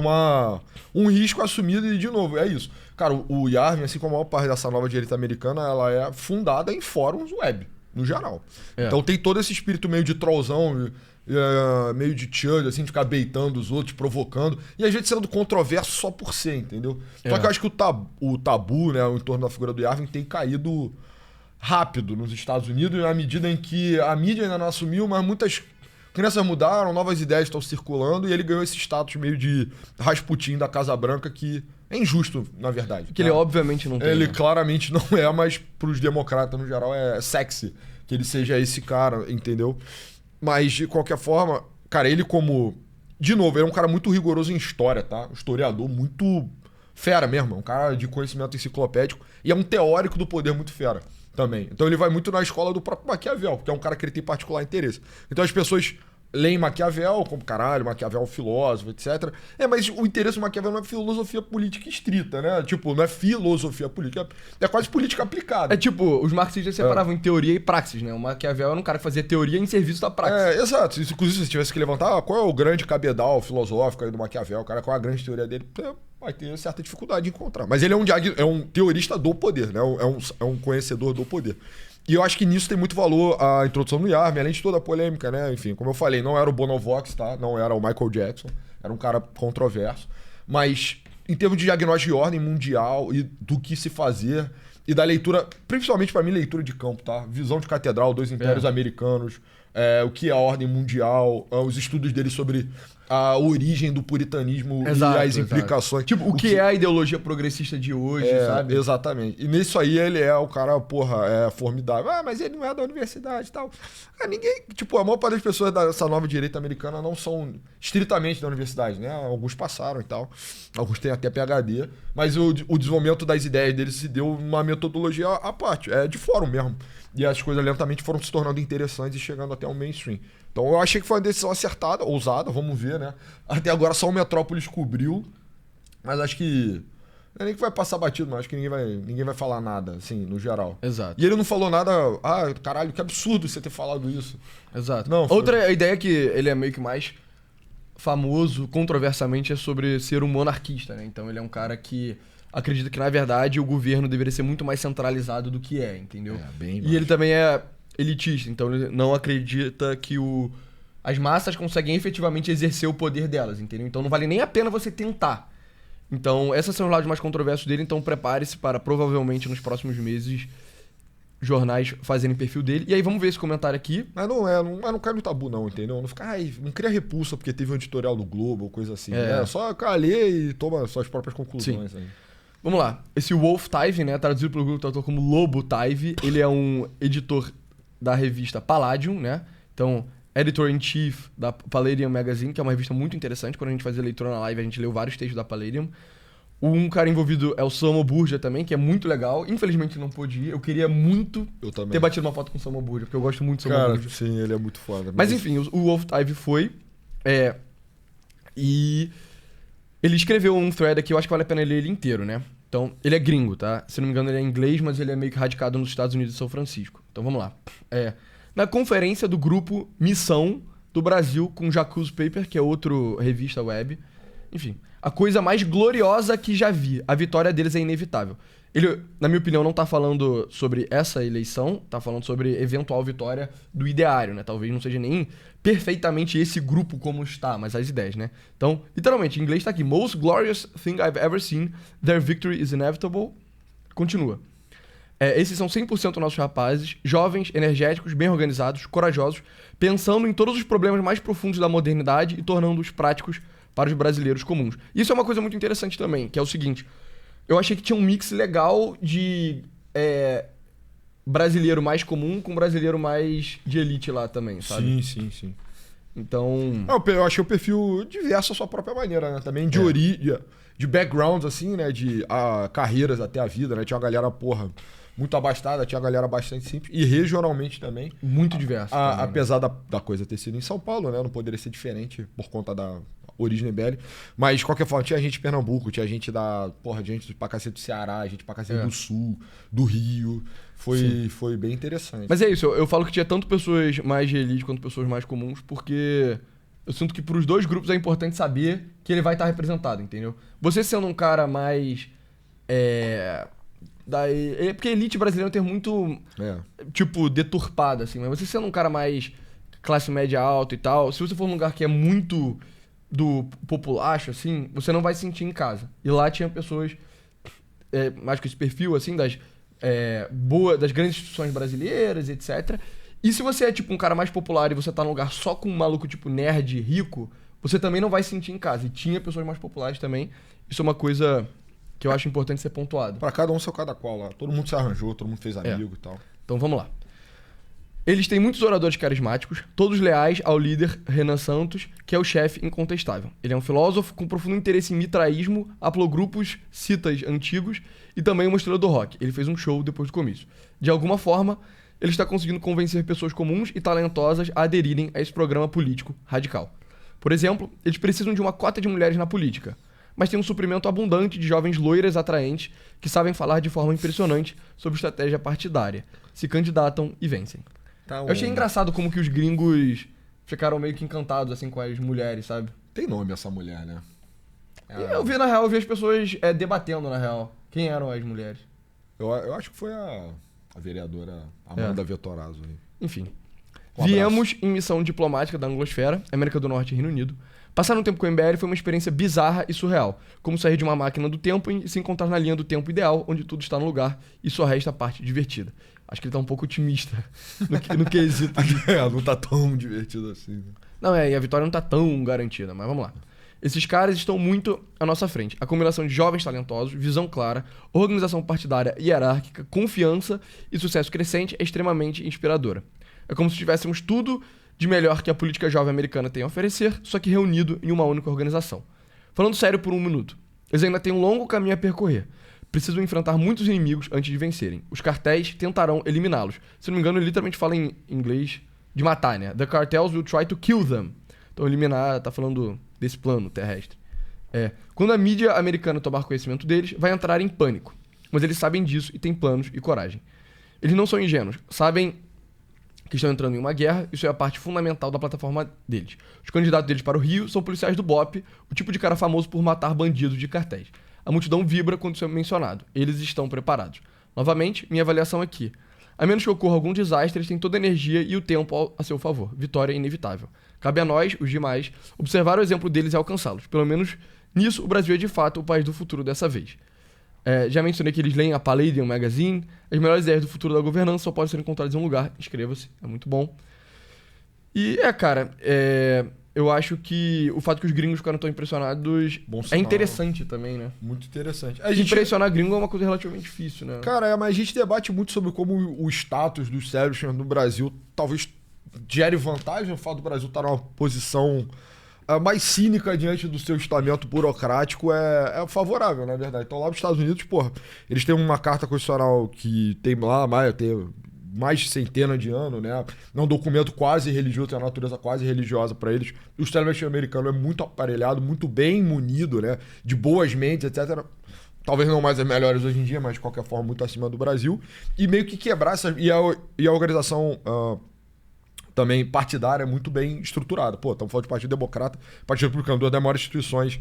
Speaker 2: um risco assumido e, de novo, é isso. Cara, o Yarvin, assim como a maior parte dessa nova direita americana, ela é fundada em fóruns web, no geral. Então tem todo esse espírito meio de trollzão, meio de chud, assim, de ficar beitando os outros, provocando. E às vezes sendo controverso só por ser, entendeu? Só que eu acho que o tabu, né, em torno da figura do Yarvin tem caído rápido nos Estados Unidos, na medida em que a mídia ainda não assumiu, mas muitas crianças mudaram, novas ideias estão circulando, e ele ganhou esse status meio de Rasputin da Casa Branca, que é injusto, na verdade.
Speaker 1: Que ele obviamente não tem.
Speaker 2: Ele claramente não é, mas pros democratas, no geral, é sexy que ele seja esse cara, entendeu? Mas, de qualquer forma, cara, ele como... De novo, ele é um cara muito rigoroso em história, tá? Um historiador muito fera mesmo, um cara de conhecimento enciclopédico, e é um teórico do poder muito fera também. Então ele vai muito na escola do próprio Maquiavel, porque é um cara que ele tem particular interesse. Então as pessoas leem Maquiavel como, caralho, Maquiavel é um filósofo, etc. Mas o interesse do Maquiavel não é filosofia política estrita, né? Tipo, não é filosofia política, é quase política aplicada.
Speaker 1: É tipo, os marxistas separavam em teoria e praxis, né? O Maquiavel era um cara que fazia teoria em serviço da praxis.
Speaker 2: Exato. Inclusive, se tivesse que levantar, qual é o grande cabedal filosófico aí do Maquiavel, cara, qual é a grande teoria dele? Vai ter certa dificuldade de encontrar. Mas ele é um teorista do poder, né? É um conhecedor do poder. E eu acho que nisso tem muito valor a introdução do Yarvin, além de toda a polêmica, né? Enfim, como eu falei, não era o Bonovox, tá? Não era o Michael Jackson. Era um cara controverso. Mas, em termos de diagnóstico de ordem mundial e do que se fazer, e da leitura, principalmente para mim, leitura de campo, tá? Visão de catedral, dois impérios americanos, o que é a ordem mundial, os estudos dele sobre a origem do puritanismo e as implicações.
Speaker 1: Tipo, o que é a ideologia progressista de hoje, sabe?
Speaker 2: Exatamente. E nisso aí ele é o cara, formidável. Mas ele não é da universidade e tal. Ninguém... Tipo, a maior parte das pessoas dessa nova direita americana não são estritamente da universidade, né? Alguns passaram e tal. Alguns têm até PhD. Mas o desenvolvimento das ideias deles se deu numa metodologia à parte. É de fórum mesmo. E as coisas lentamente foram se tornando interessantes e chegando até o mainstream. Então eu achei que foi uma decisão acertada, ousada, vamos ver, né? Até agora só o Metrópolis cobriu, mas acho que... Não é nem que vai passar batido, mas acho que ninguém vai falar nada, assim, no geral.
Speaker 1: Exato.
Speaker 2: E ele não falou nada, caralho, que absurdo você ter falado isso.
Speaker 1: Exato.
Speaker 2: Não,
Speaker 1: outra ideia que ele é meio que mais famoso, controversamente, é sobre ser um monarquista, né? Então ele é um cara que acredita que, na verdade, o governo deveria ser muito mais centralizado do que entendeu?
Speaker 2: Bem
Speaker 1: e ele também é elitista, então ele não acredita que as massas conseguem efetivamente exercer o poder delas, entendeu? Então não vale nem a pena você tentar. Então, esses são os lados mais controversos dele, então prepare-se para, provavelmente, nos próximos meses, jornais fazerem perfil dele. E aí vamos ver esse comentário aqui.
Speaker 2: Mas não cai no tabu não, entendeu? Não fica, não cria repulsa porque teve um editorial do Globo ou coisa assim. Né? Só lê e toma suas próprias conclusões. Aí.
Speaker 1: Vamos lá. Esse Wolf Tive, né, traduzido pelo Google Tradutor como Lobo Tive, ele é um editor da revista Palladium, né? Então, editor-in-chief da Palladium Magazine, que é uma revista muito interessante. Quando a gente fazia leitura na live, a gente leu vários textos da Palladium. Um cara envolvido é o Samo Burja também, que é muito legal. Infelizmente não pude ir. Eu queria muito ter batido uma foto com o Samo Burja, porque eu gosto muito do Samo Burja.
Speaker 2: Sim, ele é muito foda.
Speaker 1: Mas enfim, o Wolf Tive foi. E ele escreveu um thread aqui, eu acho que vale a pena ler ele inteiro, né? Então, ele é gringo, tá? Se não me engano, ele é inglês, mas ele é meio que radicado nos Estados Unidos de São Francisco. Então, vamos lá. Na conferência do grupo Missão do Brasil com Jacuzzi Paper, que é outro revista web. Enfim, a coisa mais gloriosa que já vi. A vitória deles é inevitável. Ele, na minha opinião, não tá falando sobre essa eleição, tá falando sobre eventual vitória do ideário, né? Talvez não seja nem perfeitamente esse grupo como está, mas as ideias, né? Então, literalmente, em inglês tá aqui. Most glorious thing I've ever seen. Their victory is inevitable. Continua. Esses são 100% nossos rapazes, jovens, energéticos, bem organizados, corajosos, pensando em todos os problemas mais profundos da modernidade e tornando-os práticos para os brasileiros comuns. Isso é uma coisa muito interessante também, que é o seguinte... Eu achei que tinha um mix legal de brasileiro mais comum com brasileiro mais de elite lá também, sabe?
Speaker 2: Sim.
Speaker 1: Então...
Speaker 2: Eu achei o perfil diverso à sua própria maneira, né? Também de origem, de backgrounds, assim, né? De carreiras até a vida, né? Tinha uma galera, muito abastada, tinha uma galera bastante simples. E regionalmente também.
Speaker 1: Muito diverso.
Speaker 2: Apesar da coisa ter sido em São Paulo, né? Não poderia ser diferente por conta da origem MBL. Mas, de qualquer forma, tinha gente de Pernambuco, tinha gente gente pra cacete do Ceará, gente pra cacete do Sul, do Rio. Foi bem interessante.
Speaker 1: Mas é isso, eu falo que tinha tanto pessoas mais de elite quanto pessoas mais comuns, porque eu sinto que pros dois grupos é importante saber que ele vai estar representado, entendeu? Você sendo um cara mais... porque elite brasileira tem muito, tipo, deturpada, assim. Mas você sendo um cara mais classe média alta e tal, se você for num lugar que é muito do populacho, assim, você não vai se sentir em casa. E lá tinha pessoas mais com esse perfil, assim, das grandes instituições brasileiras, etc. E se você é, tipo, um cara mais popular e você tá num lugar só com um maluco, tipo, nerd rico, você também não vai se sentir em casa. E tinha pessoas mais populares também. Isso é uma coisa que eu acho importante ser pontuado.
Speaker 2: Pra cada um seu cada qual lá. Todo mundo se arranjou, todo mundo fez amigo e tal.
Speaker 1: Então vamos lá. Eles têm muitos oradores carismáticos, todos leais ao líder Renan Santos, que é o chefe incontestável. Ele é um filósofo com profundo interesse em mitraísmo, haplogrupos, citas antigos e também uma estrela do rock. Ele fez um show depois do comício. De alguma forma, ele está conseguindo convencer pessoas comuns e talentosas a aderirem a esse programa político radical. Por exemplo, eles precisam de uma cota de mulheres na política, mas tem um suprimento abundante de jovens loiras atraentes que sabem falar de forma impressionante sobre estratégia partidária, se candidatam e vencem. Eu achei engraçado como que os gringos ficaram meio que encantados assim com as mulheres, sabe?
Speaker 2: Tem nome essa mulher, né?
Speaker 1: Eu vi, na real, eu vi as pessoas debatendo, na real, quem eram as mulheres.
Speaker 2: Eu acho que foi a vereadora Amanda Vettorazzo.
Speaker 1: Enfim. Viemos em missão diplomática da Anglosfera, América do Norte e Reino Unido. Passar um tempo com o MBL foi uma experiência bizarra e surreal, como sair de uma máquina do tempo e se encontrar na linha do tempo ideal, onde tudo está no lugar e só resta a parte divertida. Acho que ele tá um pouco otimista no quesito.
Speaker 2: Não tá tão divertido assim. Né?
Speaker 1: Não, e a vitória não tá tão garantida, mas vamos lá. Esses caras estão muito à nossa frente. A combinação de jovens talentosos, visão clara, organização partidária e hierárquica, confiança e sucesso crescente é extremamente inspiradora. É como se tivéssemos tudo de melhor que a política jovem americana tem a oferecer, só que reunido em uma única organização. Falando sério por um minuto, eles ainda têm um longo caminho a percorrer. Precisam enfrentar muitos inimigos antes de vencerem. Os cartéis tentarão eliminá-los. Se não me engano, ele literalmente fala em inglês de matar, né? The cartels will try to kill them. Então eliminar, tá falando desse plano terrestre. Quando a mídia americana tomar conhecimento deles, vai entrar em pânico. Mas eles sabem disso e têm planos e coragem. Eles não são ingênuos, sabem que estão entrando em uma guerra, isso é a parte fundamental da plataforma deles. Os candidatos deles para o Rio são policiais do BOPE, o tipo de cara famoso por matar bandidos de cartéis. A multidão vibra quando isso é mencionado. Eles estão preparados. Novamente, minha avaliação aqui. A menos que ocorra algum desastre, eles têm toda a energia e o tempo a seu favor. Vitória inevitável. Cabe a nós, os demais, observar o exemplo deles e alcançá-los. Pelo menos nisso, o Brasil é de fato o país do futuro dessa vez. Já mencionei que eles leem a Palladium Magazine. As melhores ideias do futuro da governança só podem ser encontradas em um lugar. Inscreva-se, é muito bom. E cara, eu acho que o fato que os gringos ficaram tão impressionados é interessante também, né?
Speaker 2: Muito interessante.
Speaker 1: Impressionar gringo é uma coisa relativamente difícil, né?
Speaker 2: Cara, mas a gente debate muito sobre como o status dos cérebros no Brasil talvez gere vantagem. O fato do Brasil estar numa posição mais cínica diante do seu estamento burocrático é favorável, na verdade. Então, lá nos Estados Unidos, porra, eles têm uma carta constitucional que tem lá mais de centenas de anos, né? É um documento quase religioso, tem uma natureza quase religiosa para eles. O establishment americano é muito aparelhado, muito bem munido, né? De boas mentes, etc. Talvez não mais as melhores hoje em dia, mas de qualquer forma muito acima do Brasil. E meio que quebrar essa... E a organização... também partidária, muito bem estruturada. Pô, estamos falando de Partido Democrata, Partido Republicano, duas das maiores instituições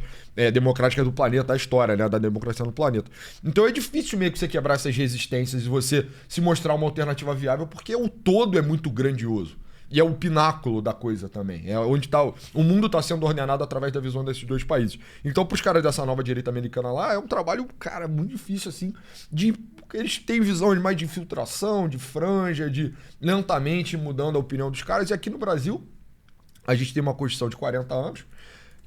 Speaker 2: democráticas do planeta, da história, né, da democracia no planeta. Então é difícil meio que você quebrar essas resistências e você se mostrar uma alternativa viável, porque o todo é muito grandioso. E é o pináculo da coisa também. É onde tá, o mundo está sendo ordenado através da visão desses dois países. Então, para os caras dessa nova direita americana lá, é um trabalho, cara, muito difícil, assim, eles têm visão mais de infiltração, de franja, de lentamente mudando a opinião dos caras. E aqui no Brasil, a gente tem uma Constituição de 40 anos,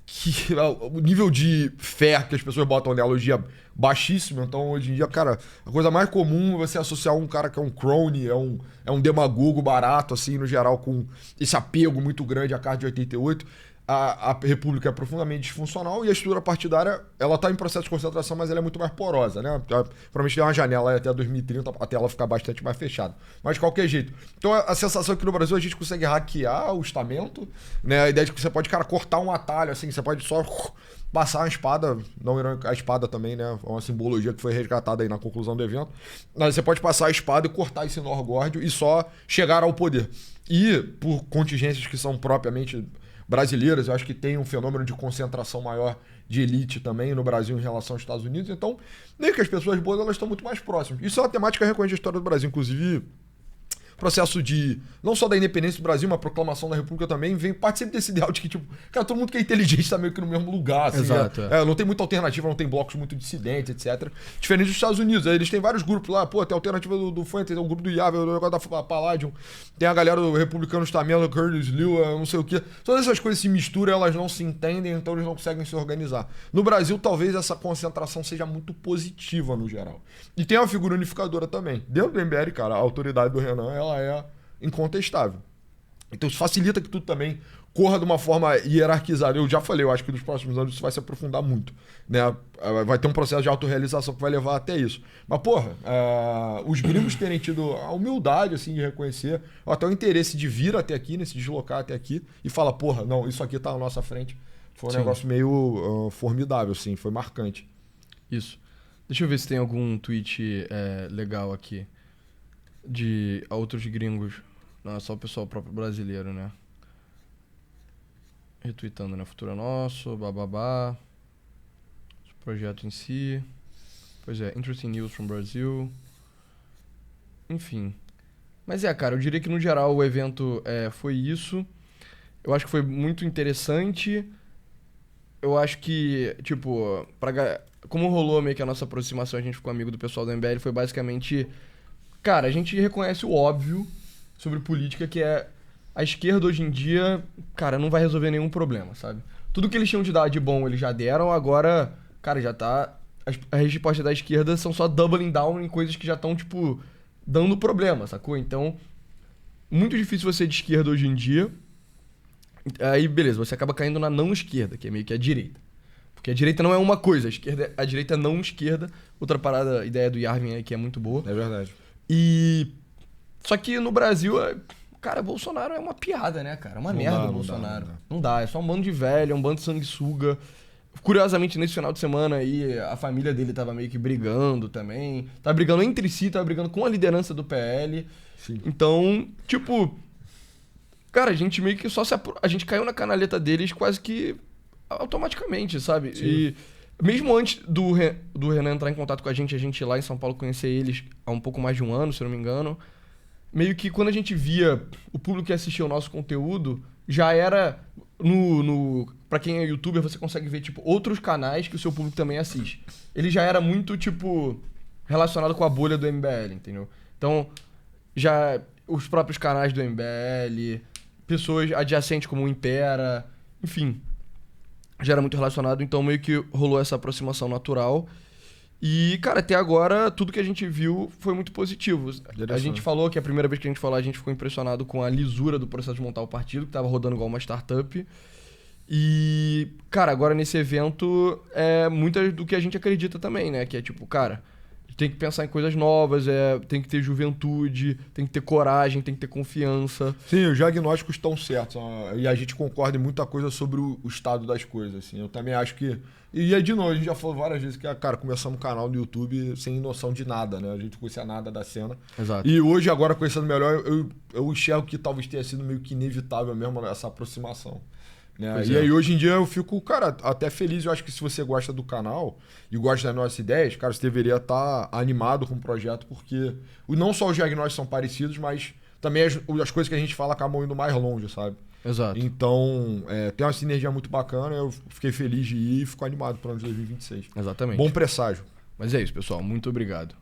Speaker 2: que o nível de fé que as pessoas botam nela hoje é baixíssimo. Então, hoje em dia, cara, a coisa mais comum é você associar um cara que é um crony, é um demagogo barato, assim, no geral, com esse apego muito grande à Carta de 88. a República é profundamente disfuncional e a estrutura partidária, ela tá em processo de concentração, mas ela é muito mais porosa, né? Provavelmente tem uma janela aí até 2030, até ela ficar bastante mais fechada. Mas de qualquer jeito. Então a sensação é que no Brasil a gente consegue hackear o estamento, né? A ideia de que você pode, cara, cortar um atalho, assim, você pode só passar uma espada, não a espada também, né? É uma simbologia que foi resgatada aí na conclusão do evento. Mas você pode passar a espada e cortar esse nó górdio e só chegar ao poder. E por contingências que são propriamente brasileiras, eu acho que tem um fenômeno de concentração maior de elite também no Brasil em relação aos Estados Unidos. Então, meio que as pessoas boas elas estão muito mais próximas. Isso é uma temática recorrente da história do Brasil. Inclusive, processo de, não só da independência do Brasil, mas a proclamação da República também, vem parte sempre desse ideal de que, tipo, cara, todo mundo que é inteligente está meio que no mesmo lugar. Assim,
Speaker 1: Exato.
Speaker 2: não tem muita alternativa, não tem blocos muito dissidentes, etc. Diferente dos Estados Unidos. Aí eles têm vários grupos lá, pô, tem a alternativa do Fuentes, tem o grupo do Yahweh, o negócio da Palladium, tem a galera do Republicanos também, do Curtis Liu, não sei o quê. Todas essas coisas se misturam, elas não se entendem, então eles não conseguem se organizar. No Brasil, talvez essa concentração seja muito positiva no geral. E tem uma figura unificadora também. Dentro do MBL, cara, a autoridade do Renan, ela é incontestável. Então isso facilita que tudo também corra de uma forma hierarquizada. Eu já falei, eu acho que nos próximos anos isso vai se aprofundar muito, né? Vai ter um processo de autorrealização que vai levar até isso. Mas, porra, os gringos terem tido a humildade, assim, de reconhecer, ou até o interesse de vir até aqui, né, se deslocar até aqui, e falar, porra, não, isso aqui tá na nossa frente. Foi um negócio meio formidável, assim, foi marcante.
Speaker 1: Isso. Deixa eu ver se tem algum tweet legal aqui de outros gringos. Não, é só o pessoal próprio brasileiro, né? Retweetando, né? Futuro é nosso, bababá. O projeto em si. Pois é, interesting news from Brazil. Enfim. Mas cara, eu diria que no geral o evento foi isso. Eu acho que foi muito interessante. Eu acho que, tipo, como rolou meio que a nossa aproximação, a gente ficou amigo do pessoal do MBL, foi basicamente... Cara, a gente reconhece o óbvio sobre política, que é a esquerda hoje em dia, cara, não vai resolver nenhum problema, sabe? Tudo que eles tinham de dar de bom, eles já deram, agora, cara, já tá... As respostas da esquerda são só doubling down em coisas que já estão, tipo, dando problema, sacou? Então, muito difícil você ser de esquerda hoje em dia. Aí, beleza, você acaba caindo na não esquerda, que é meio que a direita. Porque a direita não é uma coisa, a direita é não esquerda. Outra parada, a ideia do Yarvin aí, que é muito boa.
Speaker 2: É verdade.
Speaker 1: Só que no Brasil, cara, Bolsonaro é uma piada, né, cara? Uma merda o Bolsonaro. Não dá, é só um bando de velho, é um bando de sanguessuga. Curiosamente, nesse final de semana aí, a família dele tava meio que brigando também. Tava brigando entre si, tava brigando com a liderança do PL.
Speaker 2: Sim.
Speaker 1: Então, tipo... Cara, a gente meio que só a gente caiu na canaleta deles quase que automaticamente, sabe?
Speaker 2: Sim.
Speaker 1: E mesmo antes do Renan entrar em contato com a gente ir lá em São Paulo conhecer eles há um pouco mais de um ano, se eu não me engano, meio que quando a gente via o público que assistia o nosso conteúdo, já era pra quem é youtuber, você consegue ver, tipo, outros canais que o seu público também assiste. Ele já era muito, tipo, relacionado com a bolha do MBL, entendeu? Então, já os próprios canais do MBL, pessoas adjacentes como o Impera, enfim, já era muito relacionado, então meio que rolou essa aproximação natural. E, cara, até agora, tudo que a gente viu foi muito positivo. A gente falou que a primeira vez que a gente falou, a gente ficou impressionado com a lisura do processo de montar o partido, que tava rodando igual uma startup. E, cara, agora nesse evento é muito do que a gente acredita também, né? Que é tipo, cara, tem que pensar em coisas novas, tem que ter juventude, tem que ter coragem, tem que ter confiança.
Speaker 2: Sim, os diagnósticos estão certos. E a gente concorda em muita coisa sobre o estado das coisas. Assim. Eu também acho que... E aí, de novo, a gente já falou várias vezes que, cara, começamos um canal no YouTube sem noção de nada, né? A gente não conhecia nada da cena.
Speaker 1: Exato.
Speaker 2: E hoje, agora, conhecendo melhor, eu enxergo que talvez tenha sido meio que inevitável mesmo essa aproximação. Né? E aí, hoje em dia, eu fico, cara, até feliz. Eu acho que se você gosta do canal e gosta das nossas ideias, cara, você deveria estar animado com o projeto, porque não só os diagnósticos são parecidos, mas também as coisas que a gente fala acabam indo mais longe, sabe?
Speaker 1: Exato.
Speaker 2: Então, tem uma sinergia muito bacana. Eu fiquei feliz de ir e fico animado para o ano de 2026.
Speaker 1: Exatamente.
Speaker 2: Bom presságio.
Speaker 1: Mas é isso, pessoal. Muito obrigado.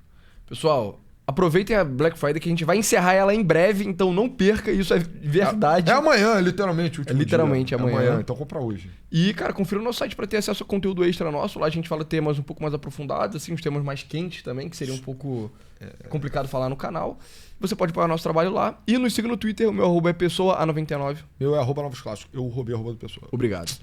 Speaker 1: Pessoal, aproveitem a Black Friday que a gente vai encerrar ela em breve, então não perca, isso é verdade.
Speaker 2: É amanhã, literalmente. O último
Speaker 1: literalmente
Speaker 2: dia.
Speaker 1: amanhã.
Speaker 2: Então compra hoje.
Speaker 1: E, cara, confira o nosso site pra ter acesso a conteúdo extra nosso. Lá a gente fala temas um pouco mais aprofundados, assim, os temas mais quentes também, que seria um pouco complicado falar no canal. Você pode apoiar nosso trabalho lá. E nos siga no Twitter, o meu arroba é pessoa A99.
Speaker 2: Meu é @novosclássicos. Eu roubei @do pessoal.
Speaker 1: Obrigado.